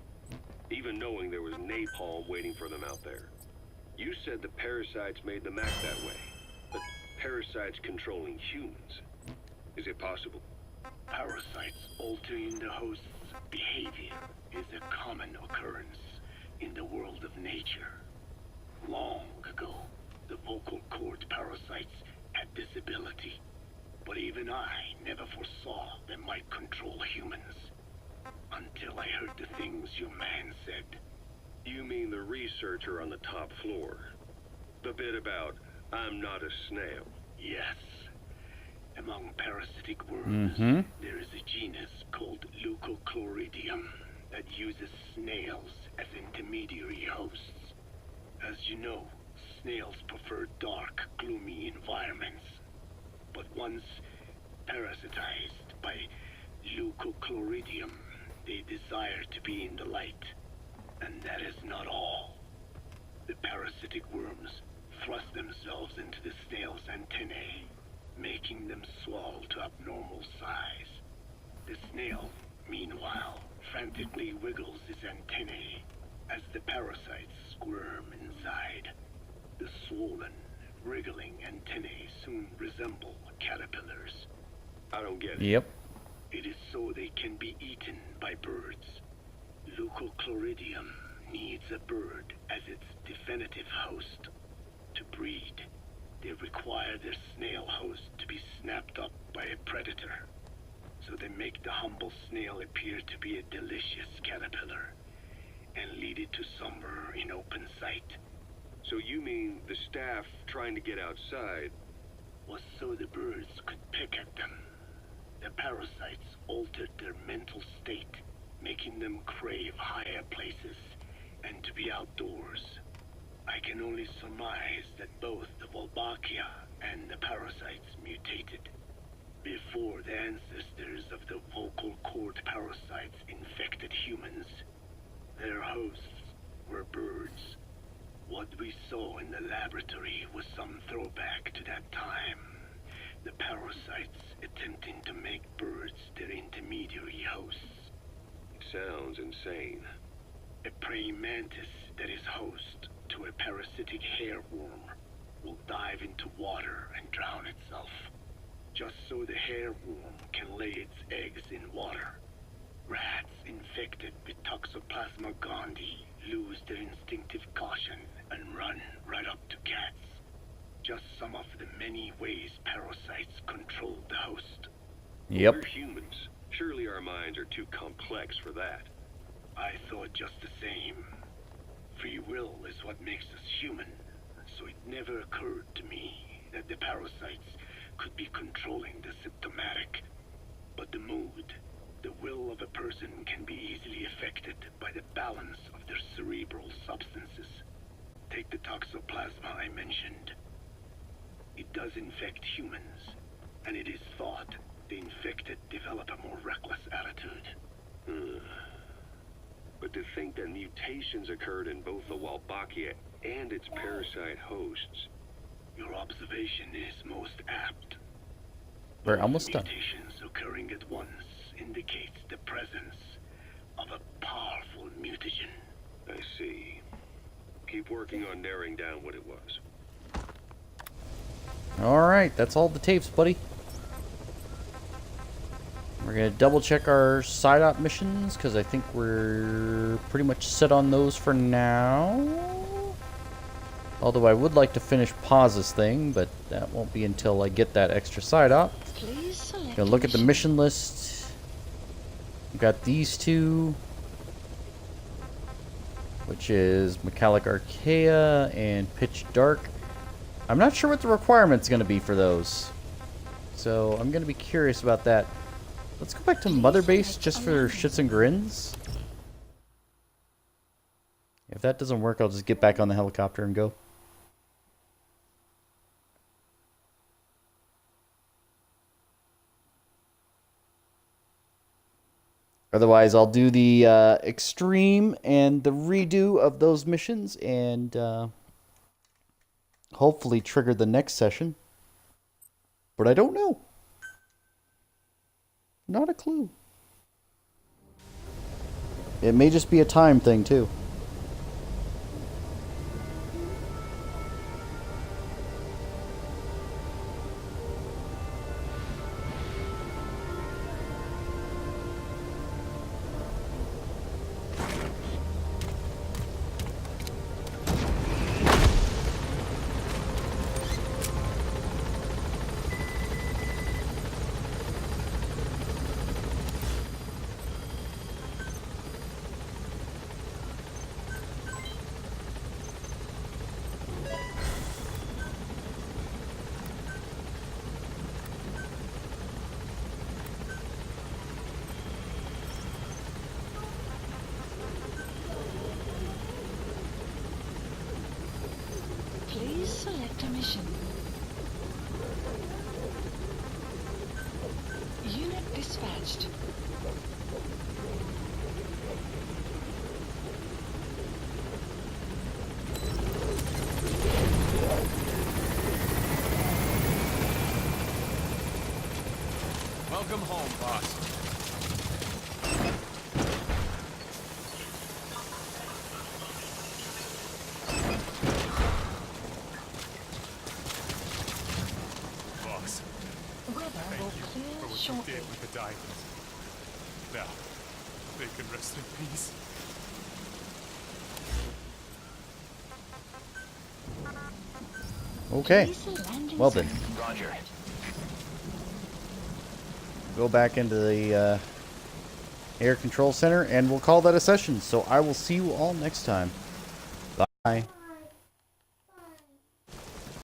even knowing there was napalm waiting for them out there. You said the parasites made them act that way, but parasites controlling humans. Is it possible? Parasites altering the host's behavior is a common occurrence in the world of nature. Long ago, the vocal cord parasites had this ability, but even I never foresaw they might control humans. Until I heard the things your man said. You mean the researcher on the top floor? The bit about, I'm not a snail. Yes. Among parasitic worms, there is a genus called Leucochloridium that uses snails as intermediary hosts. As you know, snails prefer dark, gloomy environments. But once parasitized by Leucochloridium, they desire to be in the light. And that is not all. The parasitic worms thrust themselves into the snail's antennae, making them swell to abnormal size. The snail, meanwhile, frantically wiggles his antennae as the parasites squirm inside. The swollen, wriggling antennae soon resemble caterpillars. I don't get it. Yep. It is so they can be eaten by birds. Leucochloridium needs a bird as its definitive host. To breed, they require their snail host to be snapped up by a predator. So they make the humble snail appear to be a delicious caterpillar and lead it to somewhere in open sight. So you mean the staff trying to get outside Was so the birds could pick at them. The parasites altered their mental state, making them crave higher places and to be outdoors. I can only surmise that both the Wolbachia and the parasites mutated before the ancestors of the vocal cord parasites infected humans. Their hosts were birds. What we saw in the laboratory was some throwback to that time. The parasites attempting to make birds their intermediary hosts. It sounds insane. A praying mantis that is host to a parasitic hairworm will dive into water and drown itself, just so the hairworm can lay its eggs in water. Rats infected with Toxoplasma gondii lose their instinctive caution and run right up to cats. Just some of the many ways parasites control the host. Yep. We're humans. Surely our minds are too complex for that. I thought just the same. Free will is what makes us human, so it never occurred to me that the parasites could be controlling the symptomatic. But the mood, the will of a person can be easily affected by the balance of their cerebral substances. Take the Toxoplasma I mentioned. It does infect humans, and it is thought the infected develop a more reckless attitude. But to think that mutations occurred in both the Wolbachia and its parasite hosts. Your observation is most apt. We're almost done. Mutations occurring at once indicates the presence of a powerful mutagen. I see. Keep working on narrowing down what it was. Alright, that's all the tapes, buddy. We're going to double check our side op missions, because I think we're pretty much set on those for now. Although I would like to finish Paz's thing, but that won't be until I get that extra side op. Please select Gonna look at the mission list. We've got these two, which is Metallic Archaea and Pitch Dark. I'm not sure what the requirement's going to be for those, so I'm going to be curious about that. Let's go back to Mother Base just for shits and grins. If that doesn't work, I'll just get back on the helicopter and go. Otherwise, I'll do the extreme and the redo of those missions and hopefully trigger the next session. But I don't know. Not a clue. It may just be a time thing, too. select a mission. Unit dispatched. Welcome home, boss. Boss, Weather thank will you for clear what you shortly. did with the diamonds. Now, they can rest in peace. Okay. Lisa landing Well then. zone Roger. Go back into the air control center and we'll call that a session. So I will see you all next time. Bye.